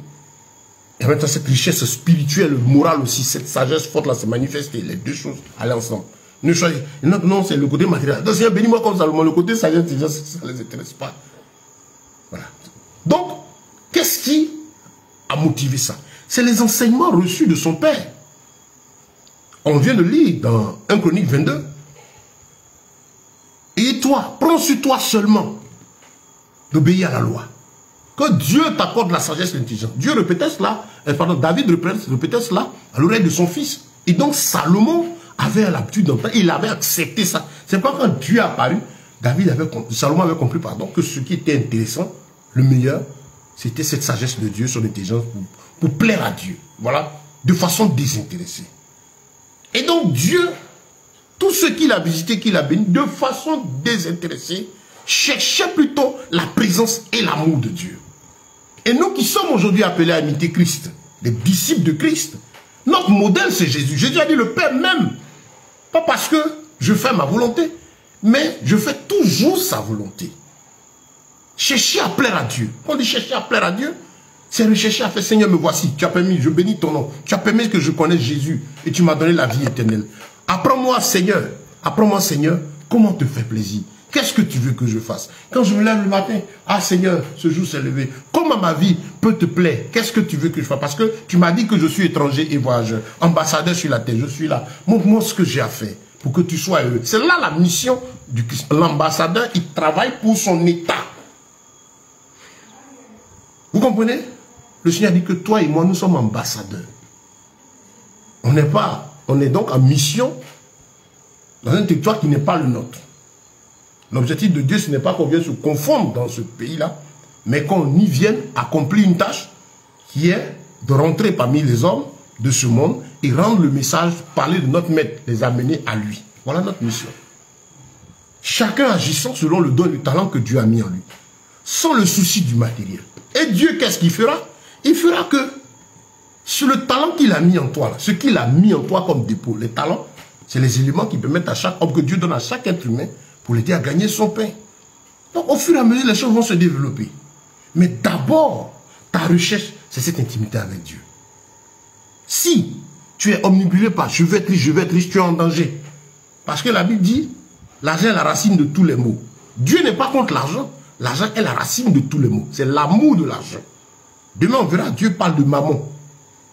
Et en même temps, cette richesse spirituelle, morale aussi, cette sagesse forte là s'est manifestée. Les deux choses allaient ensemble. Ne choisissez. Non, c'est le côté matériel. Donc, Seigneur, bénis-moi comme Salomon. Le côté sagesse, ça ne les intéresse pas. Voilà. Donc, qu'est-ce qui a motivé ça? C'est les enseignements reçus de son père. On vient de lire dans 1 Chronique 22. Et toi, prends sur toi seulement d'obéir à la loi. Que Dieu t'accorde la sagesse et l'intelligence. Dieu répétait cela, David répétait cela à l'oreille de son fils. Et donc Salomon avait l'habitude d'entendre, il avait accepté ça. C'est pas quand Dieu est apparu, Salomon avait compris que ce qui était intéressant, le meilleur, c'était cette sagesse de Dieu, son intelligence, pour plaire à Dieu. Voilà, de façon désintéressée. Et donc Dieu, tout ce qu'il a visité, qu'il a béni, de façon désintéressée, cherchait plutôt la présence et l'amour de Dieu. Et nous qui sommes aujourd'hui appelés à imiter Christ, les disciples de Christ, notre modèle c'est Jésus. Jésus a dit le Père même. Pas parce que je fais ma volonté, mais je fais toujours sa volonté. Chercher à plaire à Dieu. Quand on dit chercher à plaire à Dieu, c'est rechercher à faire, Seigneur, me voici, tu as permis, je bénis ton nom. Tu as permis que je connaisse Jésus et tu m'as donné la vie éternelle. Apprends-moi, Seigneur, comment te faire plaisir. Qu'est-ce que tu veux que je fasse? Quand je me lève le matin, ah Seigneur, ce jour s'est levé. Comment ma vie peut te plaire? Qu'est-ce que tu veux que je fasse? Parce que tu m'as dit que je suis étranger et voyageur, ambassadeur sur la terre, je suis là. Montre-moi ce que j'ai à faire pour que tu sois heureux. C'est là la mission du Christ. L'ambassadeur, il travaille pour son état. Vous comprenez? Le Seigneur dit que toi et moi, nous sommes ambassadeurs. On est donc en mission dans un territoire qui n'est pas le nôtre. L'objectif de Dieu, ce n'est pas qu'on vienne se confondre dans ce pays-là, mais qu'on y vienne accomplir une tâche qui est de rentrer parmi les hommes de ce monde et rendre le message, parler de notre maître, les amener à lui. Voilà notre mission. Chacun agissant selon le don et le talent que Dieu a mis en lui, sans le souci du matériel. Et Dieu, qu'est-ce qu'il fera? Il fera que sur le talent qu'il a mis en toi, là, ce qu'il a mis en toi comme dépôt, les talents, c'est les éléments qui permettent à chaque homme, que Dieu donne à chaque être humain, pour l'aider à gagner son pain. Donc, au fur et à mesure, les choses vont se développer. Mais d'abord, ta recherche, c'est cette intimité avec Dieu. Si tu es omnibulé par je vais être riche, tu es en danger. Parce que la Bible dit, l'argent est la racine de tous les maux. Dieu n'est pas contre l'argent. L'argent est la racine de tous les maux. C'est l'amour de l'argent. Demain, on verra, Dieu parle de mammon.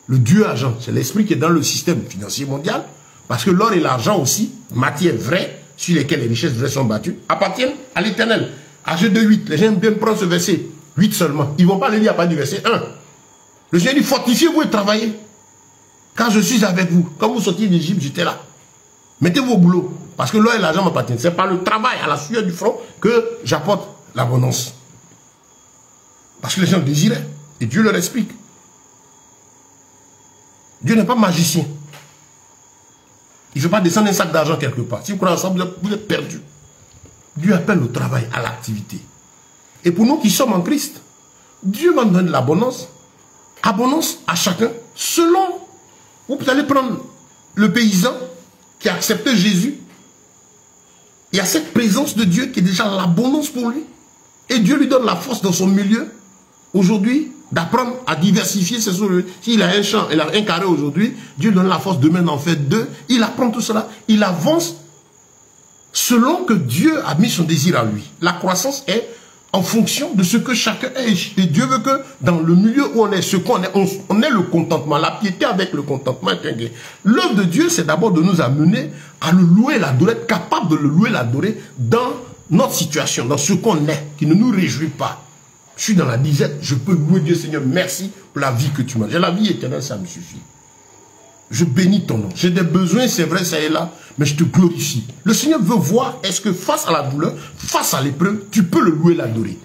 Le Dieu argent, c'est l'esprit qui est dans le système financier mondial. Parce que l'or et l'argent aussi, matière vraie, sur lesquels les richesses vraies sont battues, appartiennent à l'Éternel. Âgé de 8, les gens aiment bien prendre ce verset, 8 seulement. Ils ne vont pas le lire à partir du verset 1. Le Seigneur dit, fortifiez-vous et travaillez. Car je suis avec vous. Quand vous sortiez d'Égypte, j'étais là. Mettez-vous au boulot. Parce que l'or et l'argent m'appartiennent. C'est par le travail, à la sueur du front, que j'apporte l'abondance. Parce que les gens désiraient. Et Dieu leur explique. Dieu n'est pas magicien. Il ne fait pas descendre un sac d'argent quelque part. Si vous croyez ensemble, vous êtes perdus. Dieu appelle au travail, à l'activité. Et pour nous qui sommes en Christ, Dieu va nous donner l'abondance. Abondance à chacun, selon. Vous allez prendre le paysan qui a accepté Jésus. Il y a cette présence de Dieu qui est déjà l'abondance pour lui. Et Dieu lui donne la force dans son milieu, aujourd'hui, d'apprendre à diversifier ses sources. S'il a un champ, il a un carré aujourd'hui, Dieu lui donne la force demain d'en faire 2. Il apprend tout cela. Il avance selon que Dieu a mis son désir à lui. La croissance est en fonction de ce que chacun est. Et Dieu veut que dans le milieu où on est, ce qu'on est, on ait le contentement. La piété avec le contentement est un gain. L'œuvre de Dieu, c'est d'abord de nous amener à le louer, l'adorer, être capable de le louer, l'adorer dans notre situation, dans ce qu'on est, qui ne nous réjouit pas. Je suis dans la disette, je peux louer Dieu, Seigneur, merci pour la vie que tu m'as. J'ai la vie éternelle, ça me suffit. Je bénis ton nom. J'ai des besoins, c'est vrai, ça est là, mais je te glorifie. Le Seigneur veut voir, est-ce que face à la douleur, face à l'épreuve, tu peux le louer, l'adorer.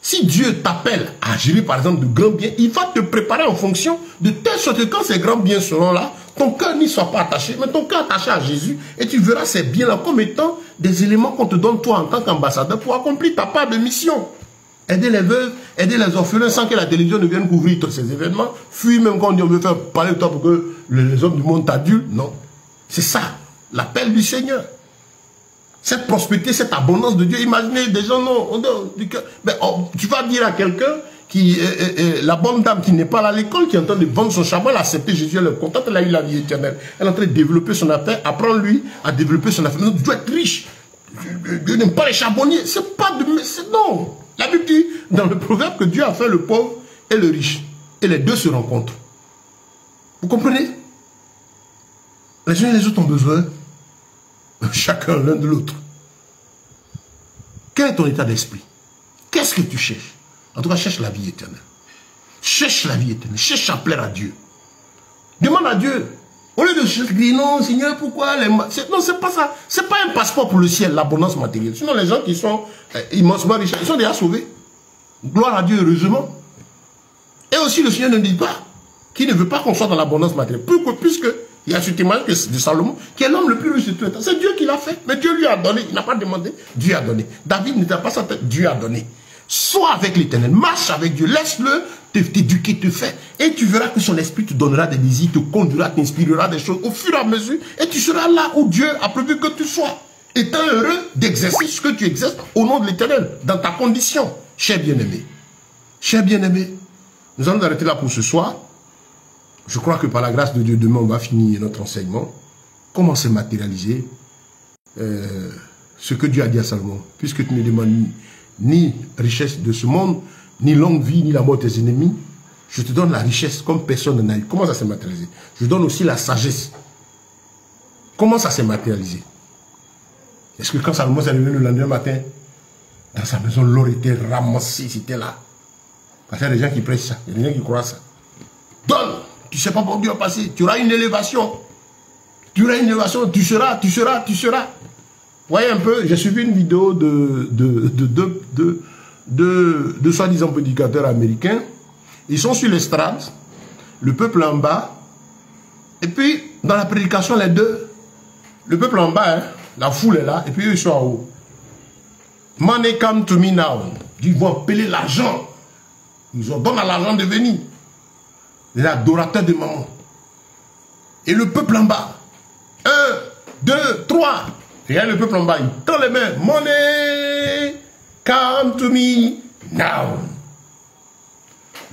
Si Dieu t'appelle à gérer, par exemple, de grands biens, il va te préparer en fonction de telle sorte que quand ces grands biens seront là, ton cœur n'y soit pas attaché, mais ton cœur attaché à Jésus, et tu verras ces biens-là comme étant des éléments qu'on te donne, toi, en tant qu'ambassadeur, pour accomplir ta part de mission. Aider les veuves, aider les orphelins sans que la télévision ne vienne couvrir tous ces événements. Fuir même quand on dit on veut faire parler de toi pour que les hommes du monde t'adulent. Non. C'est ça, l'appel du Seigneur. Cette prospérité, cette abondance de Dieu. Imaginez des gens, non, mais tu vas dire à quelqu'un qui, la bonne dame qui n'est pas à l'école, qui est en train de vendre son charbon, elle a accepté Jésus, elle est contente, elle a eu la vie éternelle. Elle est en train de développer son affaire, apprendre lui à développer son affaire. Mais tu dois être riche. Dieu n'aime pas les charbonniers. C'est pas de... Non. La Bible dit dans le proverbe que Dieu a fait le pauvre et le riche. Et les deux se rencontrent. Vous comprenez? Les uns et les autres ont besoin. Chacun l'un de l'autre. Quel est ton état d'esprit? Qu'est-ce que tu cherches? En tout cas, cherche la vie éternelle. Cherche la vie éternelle. Cherche à plaire à Dieu. Demande à Dieu. Au lieu de dire non, Seigneur, pourquoi les... Non, c'est pas ça. C'est pas un passeport pour le ciel, l'abondance matérielle. Sinon, les gens qui sont immensement riches, ils sont déjà sauvés. Gloire à Dieu, heureusement. Et aussi, le Seigneur ne dit pas qu'il ne veut pas qu'on soit dans l'abondance matérielle. Puisque il y a ce témoignage de Salomon, qui est l'homme le plus riche de tous les temps. C'est Dieu qui l'a fait. Mais Dieu lui a donné. Il n'a pas demandé. Dieu a donné. David n'était pas sa tête. Dieu a donné. Sois avec l'Éternel. Marche avec Dieu. Laisse-le t'éduquer, te faire. Et tu verras que son esprit te donnera des désirs, te conduira, t'inspirera des choses au fur et à mesure. Et tu seras là où Dieu a prévu que tu sois. Étant heureux d'exercer ce que tu exerces au nom de l'Éternel, dans ta condition. Cher bien-aimé. Cher bien-aimé. Nous allons nous arrêter là pour ce soir. Je crois que par la grâce de Dieu, demain, on va finir notre enseignement. Comment se matérialiser ce que Dieu a dit à Salomon. Puisque tu ne demandes ni richesse de ce monde, ni longue vie, ni la mort de tes ennemis. Je te donne la richesse comme personne n'a eu. Comment ça s'est matérialisé? Je donne aussi la sagesse. Comment ça s'est matérialisé? Est-ce que quand Salomon s'est levé le lendemain matin, dans sa maison, l'or était ramassé, c'était là? Parce qu'il y a des gens qui prêchent ça, il y a des gens qui croient ça. Donne! Tu ne sais pas pour Dieu va passer. Tu auras une élévation. Tu auras une élévation. Tu seras. Vous voyez un peu, j'ai suivi une vidéo de soi-disant prédicateurs américains. Ils sont sur l'estrade, le peuple en bas. Et puis, dans la prédication, les deux, le peuple en bas, hein, la foule est là, et puis eux, ils sont en haut. Money come to me now. Ils vont appeler l'argent. Ils ont donné à l'argent de venir. Les adorateurs de maman. Et le peuple en bas. 1, 2, 3. Regarde le peuple en bas. Il tend les mains. Money, come to me now.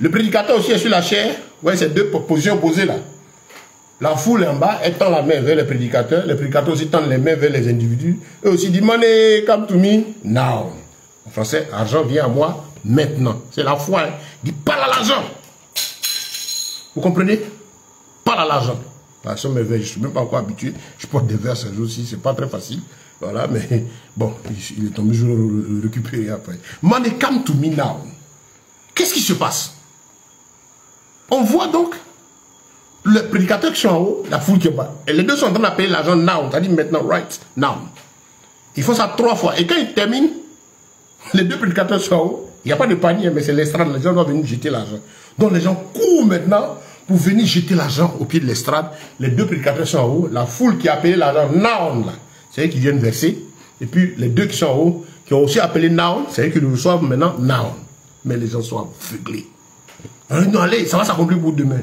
Le prédicateur aussi est sur la chair. Vous voyez ces deux positions opposées là. La foule en bas, elle tend la main vers les prédicateurs. Les prédicateurs aussi tendent les mains vers les individus. Eux aussi disent money, come to me now. En français, argent vient à moi maintenant. C'est la foi. Hein. Il dit parle à l'argent. Vous comprenez? Parle à l'argent. Je ne suis même pas encore habitué. Je porte des verres ce jour-ci. Ce n'est pas très facile. Voilà, mais bon, il est tombé, je vais le récupérer après. Money come to me now. Qu'est-ce qui se passe? On voit donc le prédicateur qui sont en haut, la foule qui est bas. Et les deux sont en train d'appeler l'argent now. C'est-à-dire maintenant, right now. Ils font ça 3 fois. Et quand ils terminent, les deux prédicateurs sont en haut. Il n'y a pas de panier, mais c'est l'estrade. Les gens doivent venir jeter l'argent. Donc les gens courent maintenant pour venir jeter l'argent au pied de l'estrade. Les deux prédicateurs sont en haut. La foule qui a appelé l'argent now, c'est eux qui viennent verser. Et puis les deux qui sont en haut, qui ont aussi appelé now, c'est eux qui le reçoivent maintenant now. Mais les gens sont aveuglés. Non, allez, ça va s'accomplir pour demain.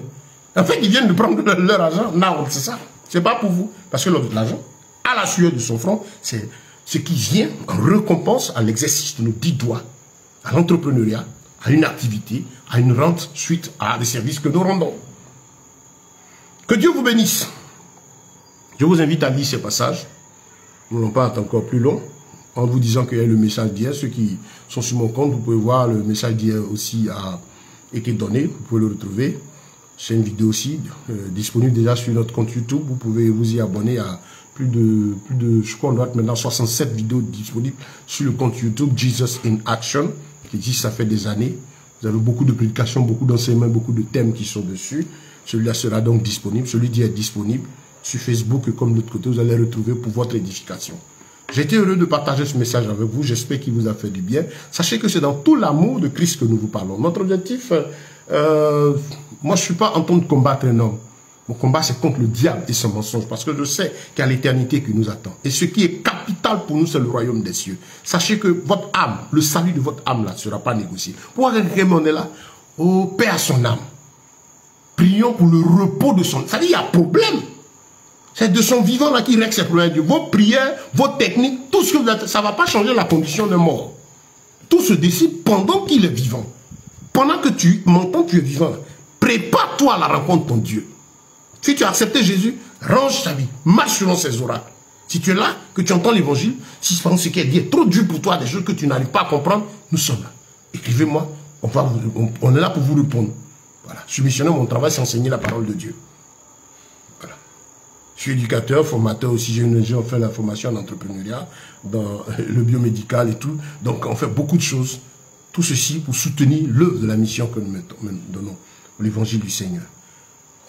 En fait, ils viennent de prendre leur argent now, c'est ça. C'est pas pour vous. Parce que l'argent, à la sueur de son front, ce qui vient en récompense à l'exercice de nos 10 doigts, à l'entrepreneuriat, à une activité, à une rente suite à des services que nous rendons. Que Dieu vous bénisse. Je vous invite à lire ces passages. Nous n'allons pas être encore plus long. En vous disant qu'il y a le message d'hier. Ceux qui sont sur mon compte, vous pouvez voir le message d'hier aussi a été donné. Vous pouvez le retrouver. C'est une vidéo aussi disponible déjà sur notre compte YouTube. Vous pouvez vous y abonner à plus de je crois, on doit être maintenant 67 vidéos disponibles sur le compte YouTube Jesus in Action, qui existe, ça fait des années. Vous avez beaucoup de prédications, beaucoup d'enseignements, beaucoup de thèmes qui sont dessus. Celui-là sera donc disponible. Celui-ci est disponible sur Facebook, comme de l'autre côté, vous allez retrouver pour votre édification. J'ai été heureux de partager ce message avec vous. J'espère qu'il vous a fait du bien. Sachez que c'est dans tout l'amour de Christ que nous vous parlons. Notre objectif, moi je ne suis pas en train de combattre un homme. Mon combat, c'est contre le diable et son mensonge, parce que je sais qu'il y a l'éternité qui nous attend. Et ce qui est capital pour nous, c'est le royaume des cieux. Sachez que votre âme, le salut de votre âme, là, ne sera pas négocié. Pourquoi on est là? Oh, paix à son âme. Prions pour le repos de son âme. Ça dit, il y a problème. C'est de son vivant là qui règle ses problèmes. Vos prières, vos techniques, tout ce que vous avez, ça ne va pas changer la condition d'un mort. Tout se décide pendant qu'il est vivant. Pendant que tu m'entends, tu es vivant. Prépare-toi à la rencontre de ton Dieu. Si tu as accepté Jésus, range ta vie, marche selon ses oracles. Si tu es là, que tu entends l'évangile, si ce qui est dit est trop dur pour toi, des choses que tu n'arrives pas à comprendre, nous sommes là. Écrivez-moi, on est là pour vous répondre. Voilà. Je suis missionnaire, mon travail c'est enseigner la parole de Dieu. Voilà. Je suis éducateur, formateur aussi, j'ai fait la formation en entrepreneuriat, dans le biomédical et tout. Donc on fait beaucoup de choses. Tout ceci pour soutenir l'œuvre de la mission que nous donnons, l'évangile du Seigneur.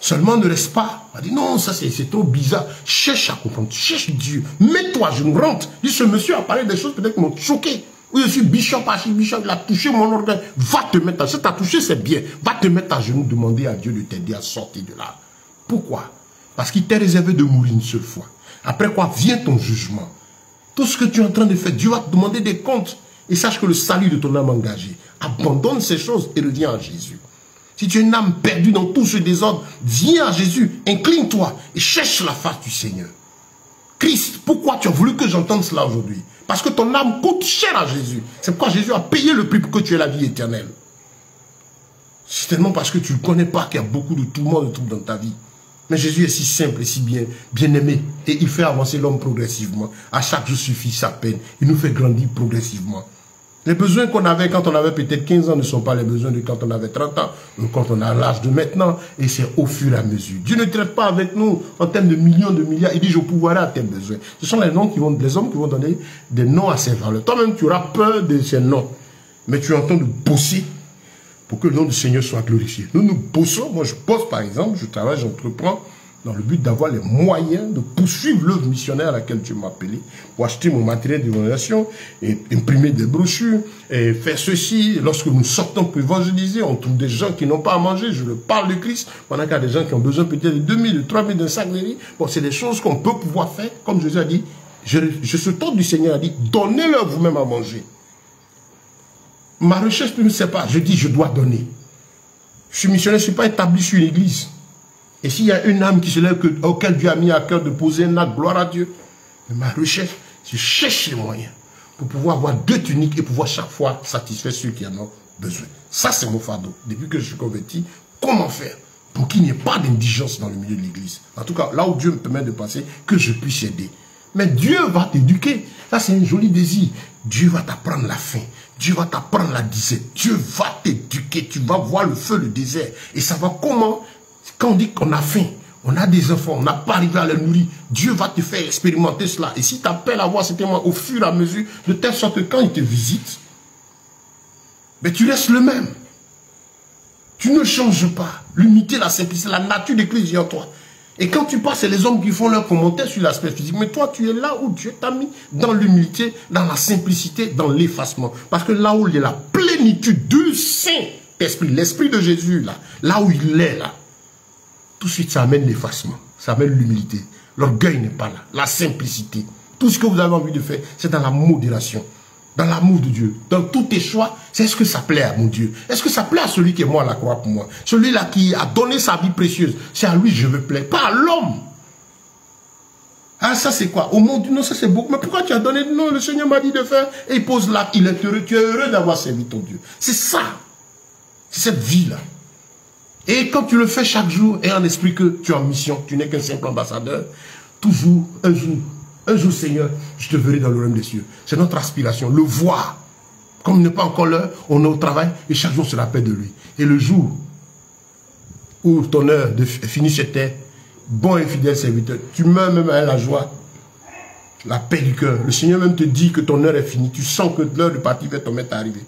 Seulement ne reste pas. On dit non, ça c'est trop bizarre. Cherche à comprendre, cherche Dieu. Mets-toi, je me rentre. Dis, ce monsieur a parlé des choses peut-être qui m'ont choqué. Oui, je suis bishop, il a touché mon organe. Va te mettre à genoux. Si tu as touché, c'est bien. Va te mettre à genoux, demander à Dieu de t'aider à sortir de là. Pourquoi? Parce qu'il t'est réservé de mourir une seule fois. Après quoi vient ton jugement. Tout ce que tu es en train de faire, Dieu va te demander des comptes. Et sache que le salut de ton âme engagée. Abandonne ces choses et reviens à Jésus. Si tu es une âme perdue dans tout ce désordre, viens à Jésus, incline-toi et cherche la face du Seigneur. Christ, pourquoi tu as voulu que j'entende cela aujourd'hui? Parce que ton âme coûte cher à Jésus. C'est pourquoi Jésus a payé le prix pour que tu aies la vie éternelle. C'est tellement parce que tu ne connais pas qu'il y a beaucoup de tourments, de troubles dans ta vie. Mais Jésus est si simple et si bien aimé. Et il fait avancer l'homme progressivement. À chaque jour suffit sa peine. Il nous fait grandir progressivement. Les besoins qu'on avait quand on avait peut-être 15 ans ne sont pas les besoins de quand on avait 30 ans, ou quand on a l'âge de maintenant, et c'est au fur et à mesure. Dieu ne traite pas avec nous en termes de millions, de milliards, il dit je pourvoirai à tes besoins. Ce sont les hommes qui vont donner des noms à ces valeurs. Toi-même tu auras peur de ces noms, mais tu es en train de bosser pour que le nom du Seigneur soit glorifié. Nous bossons, moi je bosse par exemple, je travaille, j'entreprends, dans le but d'avoir les moyens de poursuivre l'œuvre missionnaire à laquelle Dieu m'a appelé, pour acheter mon matériel d'évangélisation, et imprimer des brochures, et faire ceci. Lorsque nous sortons pour évangéliser, on trouve des gens qui n'ont pas à manger, je leur parle de Christ, pendant qu'il y a des gens qui ont besoin peut-être de 2000, de 3000 d'un sac de riz. Bon, c'est des choses qu'on peut pouvoir faire, comme Jésus a dit, je suis tort du Seigneur a dit, donnez-leur vous-même à manger. Ma recherche ne sait pas, je dis je dois donner. Je suis missionnaire, je ne suis pas établi sur une église. Et s'il y a une âme qui se lève auquel Dieu a mis à cœur de poser un acte, gloire à Dieu. Mais ma recherche, je cherche les moyens pour pouvoir avoir 2 tuniques et pouvoir chaque fois satisfaire ceux qui en ont besoin. Ça, c'est mon fardeau. Depuis que je suis converti, comment faire pour qu'il n'y ait pas d'indigence dans le milieu de l'église? En tout cas, là où Dieu me permet de passer, que je puisse aider. Mais Dieu va t'éduquer. Ça, c'est un joli désir. Dieu va t'apprendre la faim. Dieu va t'apprendre la disette. Dieu va t'éduquer. Tu vas voir le feu, le désert. Et ça va comment? Quand on dit qu'on a faim, on a des enfants, on n'a pas arrivé à les nourrir, Dieu va te faire expérimenter cela. Et si tu appelles à voir ces témoins au fur et à mesure, de telle sorte que quand ils te visitent, mais tu restes le même. Tu ne changes pas. L'unité, la simplicité, la nature de Christ vient en toi. Et quand tu passes, c'est les hommes qui font leurs commentaires sur l'aspect physique. Mais toi, tu es là où Dieu t'a mis, dans l'humilité, dans la simplicité, dans l'effacement. Parce que là où il y a la plénitude du Saint-Esprit, l'Esprit de Jésus, là où il est, là, tout de suite, ça amène l'effacement, ça amène l'humilité. L'orgueil n'est pas là, la simplicité. Tout ce que vous avez envie de faire, c'est dans la modération, dans l'amour de Dieu. Dans tous tes choix, c'est est-ce que ça plaît à mon Dieu? Est-ce que ça plaît à celui qui est mort à la croix pour moi? Celui-là qui a donné sa vie précieuse, c'est à lui que je veux plaire, pas à l'homme. Ah, ça c'est quoi? Au monde, non, ça c'est beaucoup. Mais pourquoi tu as donné? Non, le Seigneur m'a dit de faire. Et il pose là, il est heureux. Tu es heureux d'avoir servi ton Dieu. C'est ça. C'est cette vie-là. Et quand tu le fais chaque jour, et en esprit que tu es en mission, tu n'es qu'un simple ambassadeur, toujours, un jour, Seigneur, je te verrai dans le royaume des cieux. C'est notre aspiration, le voir. Comme il n'est pas encore l'heure, on est au travail, et chaque jour on se rappelle de lui. Et le jour où ton heure est finie chez terre, bon et fidèle serviteur, tu meurs même avec la joie, la paix du cœur. Le Seigneur même te dit que ton heure est finie. Tu sens que l'heure de partir vers ton maître est arrivée.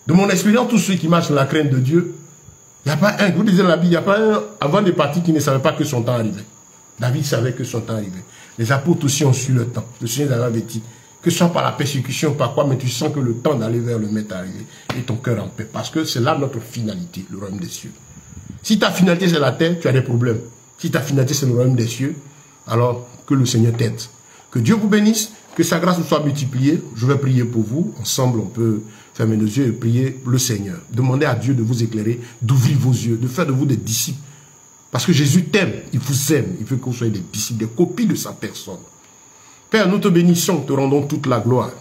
De mon expérience, tous ceux qui marchent dans la crainte de Dieu, il n'y a pas un, vous lisez dans la Bible, il n'y a pas un avant de partir qui ne savait pas que son temps arrivait. David savait que son temps arrivait. Les apôtres aussi ont su le temps. Le Seigneur avait dit que ce soit par la persécution ou par quoi, mais tu sens que le temps d'aller vers le maître est arrivé. Et ton cœur en paix. Parce que c'est là notre finalité, le royaume des cieux. Si ta finalité c'est la terre, tu as des problèmes. Si ta finalité c'est le royaume des cieux, alors que le Seigneur t'aide. Que Dieu vous bénisse, que sa grâce vous soit multipliée. Je vais prier pour vous. Ensemble, on peut fermer nos yeux et prier le Seigneur. Demandez à Dieu de vous éclairer, d'ouvrir vos yeux, de faire de vous des disciples. Parce que Jésus t'aime, il vous aime. Il veut que vous soyez des disciples, des copies de sa personne. Père, nous te bénissons, te rendons toute la gloire.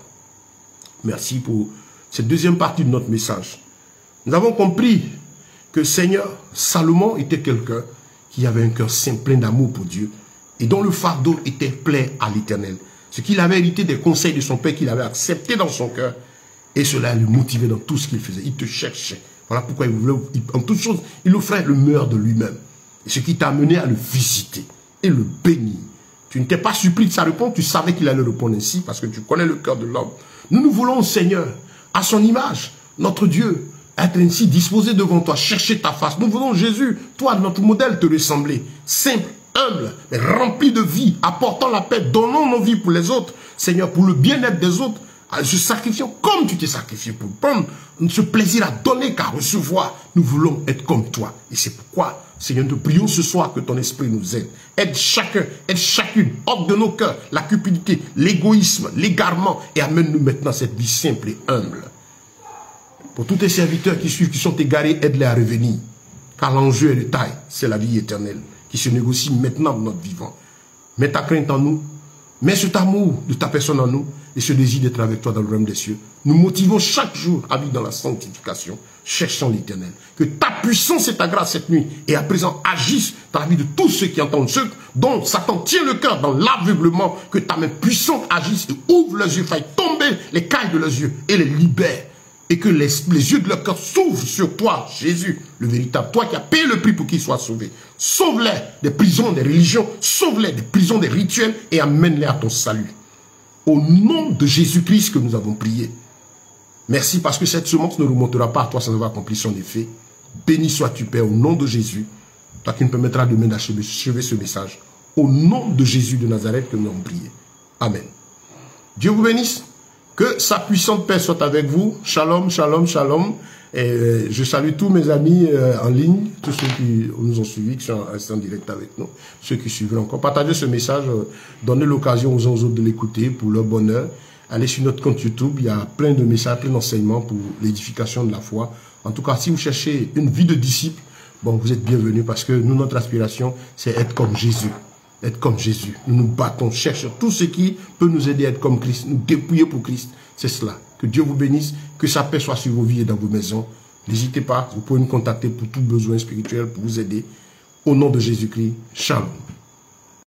Merci pour cette deuxième partie de notre message. Nous avons compris que Seigneur, Salomon était quelqu'un qui avait un cœur simple, plein d'amour pour Dieu, et dont le fardeau était plein à l'Éternel. Ce qu'il avait hérité des conseils de son père qu'il avait accepté dans son cœur, et cela le motivait dans tout ce qu'il faisait. Il te cherchait. Voilà pourquoi il voulait, en toutes choses, il offrait le meilleur de lui-même. Et ce qui t'a amené à le visiter et le bénir. Tu ne t'es pas surpris de sa réponse, tu savais qu'il allait répondre ainsi parce que tu connais le cœur de l'homme. Nous voulons, Seigneur, à son image, notre Dieu, être ainsi disposé devant toi, chercher ta face. Nous voulons, Jésus, toi, notre modèle, te ressembler. Simple, humble, mais rempli de vie, apportant la paix, donnons nos vies pour les autres, Seigneur, pour le bien-être des autres, se sacrifiant comme tu t'es sacrifié pour prendre ce plaisir à donner qu'à recevoir. Nous voulons être comme toi. Et c'est pourquoi, Seigneur, nous prions ce soir que ton esprit nous aide. Aide chacun, aide chacune, ôte de nos cœurs la cupidité, l'égoïsme, l'égarement et amène-nous maintenant cette vie simple et humble. Pour tous tes serviteurs qui suivent, qui sont égarés, aide-les à revenir. Car l'enjeu est de taille, c'est la vie éternelle qui se négocie maintenant dans notre vivant. Mets ta crainte en nous, mets cet amour de ta personne en nous et ce désir d'être avec toi dans le royaume des cieux. Nous motivons chaque jour à vivre dans la sanctification, cherchant l'Éternel. Que ta puissance et ta grâce cette nuit et à présent agissent dans la vie de tous ceux qui entendent, ceux dont Satan tient le cœur dans l'aveuglement, que ta main puissante agisse et ouvre leurs yeux, faille tomber les cailles de leurs yeux et les libère. Et que les yeux de leur cœur s'ouvrent sur toi, Jésus, le véritable, toi qui as payé le prix pour qu'ils soient sauvés. Sauve-les des prisons des religions, sauve-les des prisons des rituels et amène-les à ton salut. Au nom de Jésus-Christ que nous avons prié. Merci parce que cette semence ne remontera pas à toi sans avoir accompli son effet. Béni sois-tu, Père, au nom de Jésus. Toi qui nous permettras demain d'achever ce message. Au nom de Jésus de Nazareth que nous avons prié. Amen. Dieu vous bénisse. Que sa puissante paix soit avec vous. Shalom, shalom, shalom. Et je salue tous mes amis en ligne, tous ceux qui nous ont suivis, qui sont en direct avec nous, ceux qui suivent encore. Partagez ce message, donnez l'occasion aux uns aux autres de l'écouter pour leur bonheur. Allez sur notre compte YouTube, il y a plein de messages, plein d'enseignements pour l'édification de la foi. En tout cas, si vous cherchez une vie de disciple, bon, vous êtes bienvenus parce que nous, notre aspiration, c'est être comme Jésus. Être comme Jésus. Nous nous battons, cherchons tout ce qui peut nous aider à être comme Christ, nous dépouiller pour Christ. C'est cela. Que Dieu vous bénisse, que sa paix soit sur vos vies et dans vos maisons. N'hésitez pas, vous pouvez nous contacter pour tout besoin spirituel, pour vous aider. Au nom de Jésus-Christ, shalom.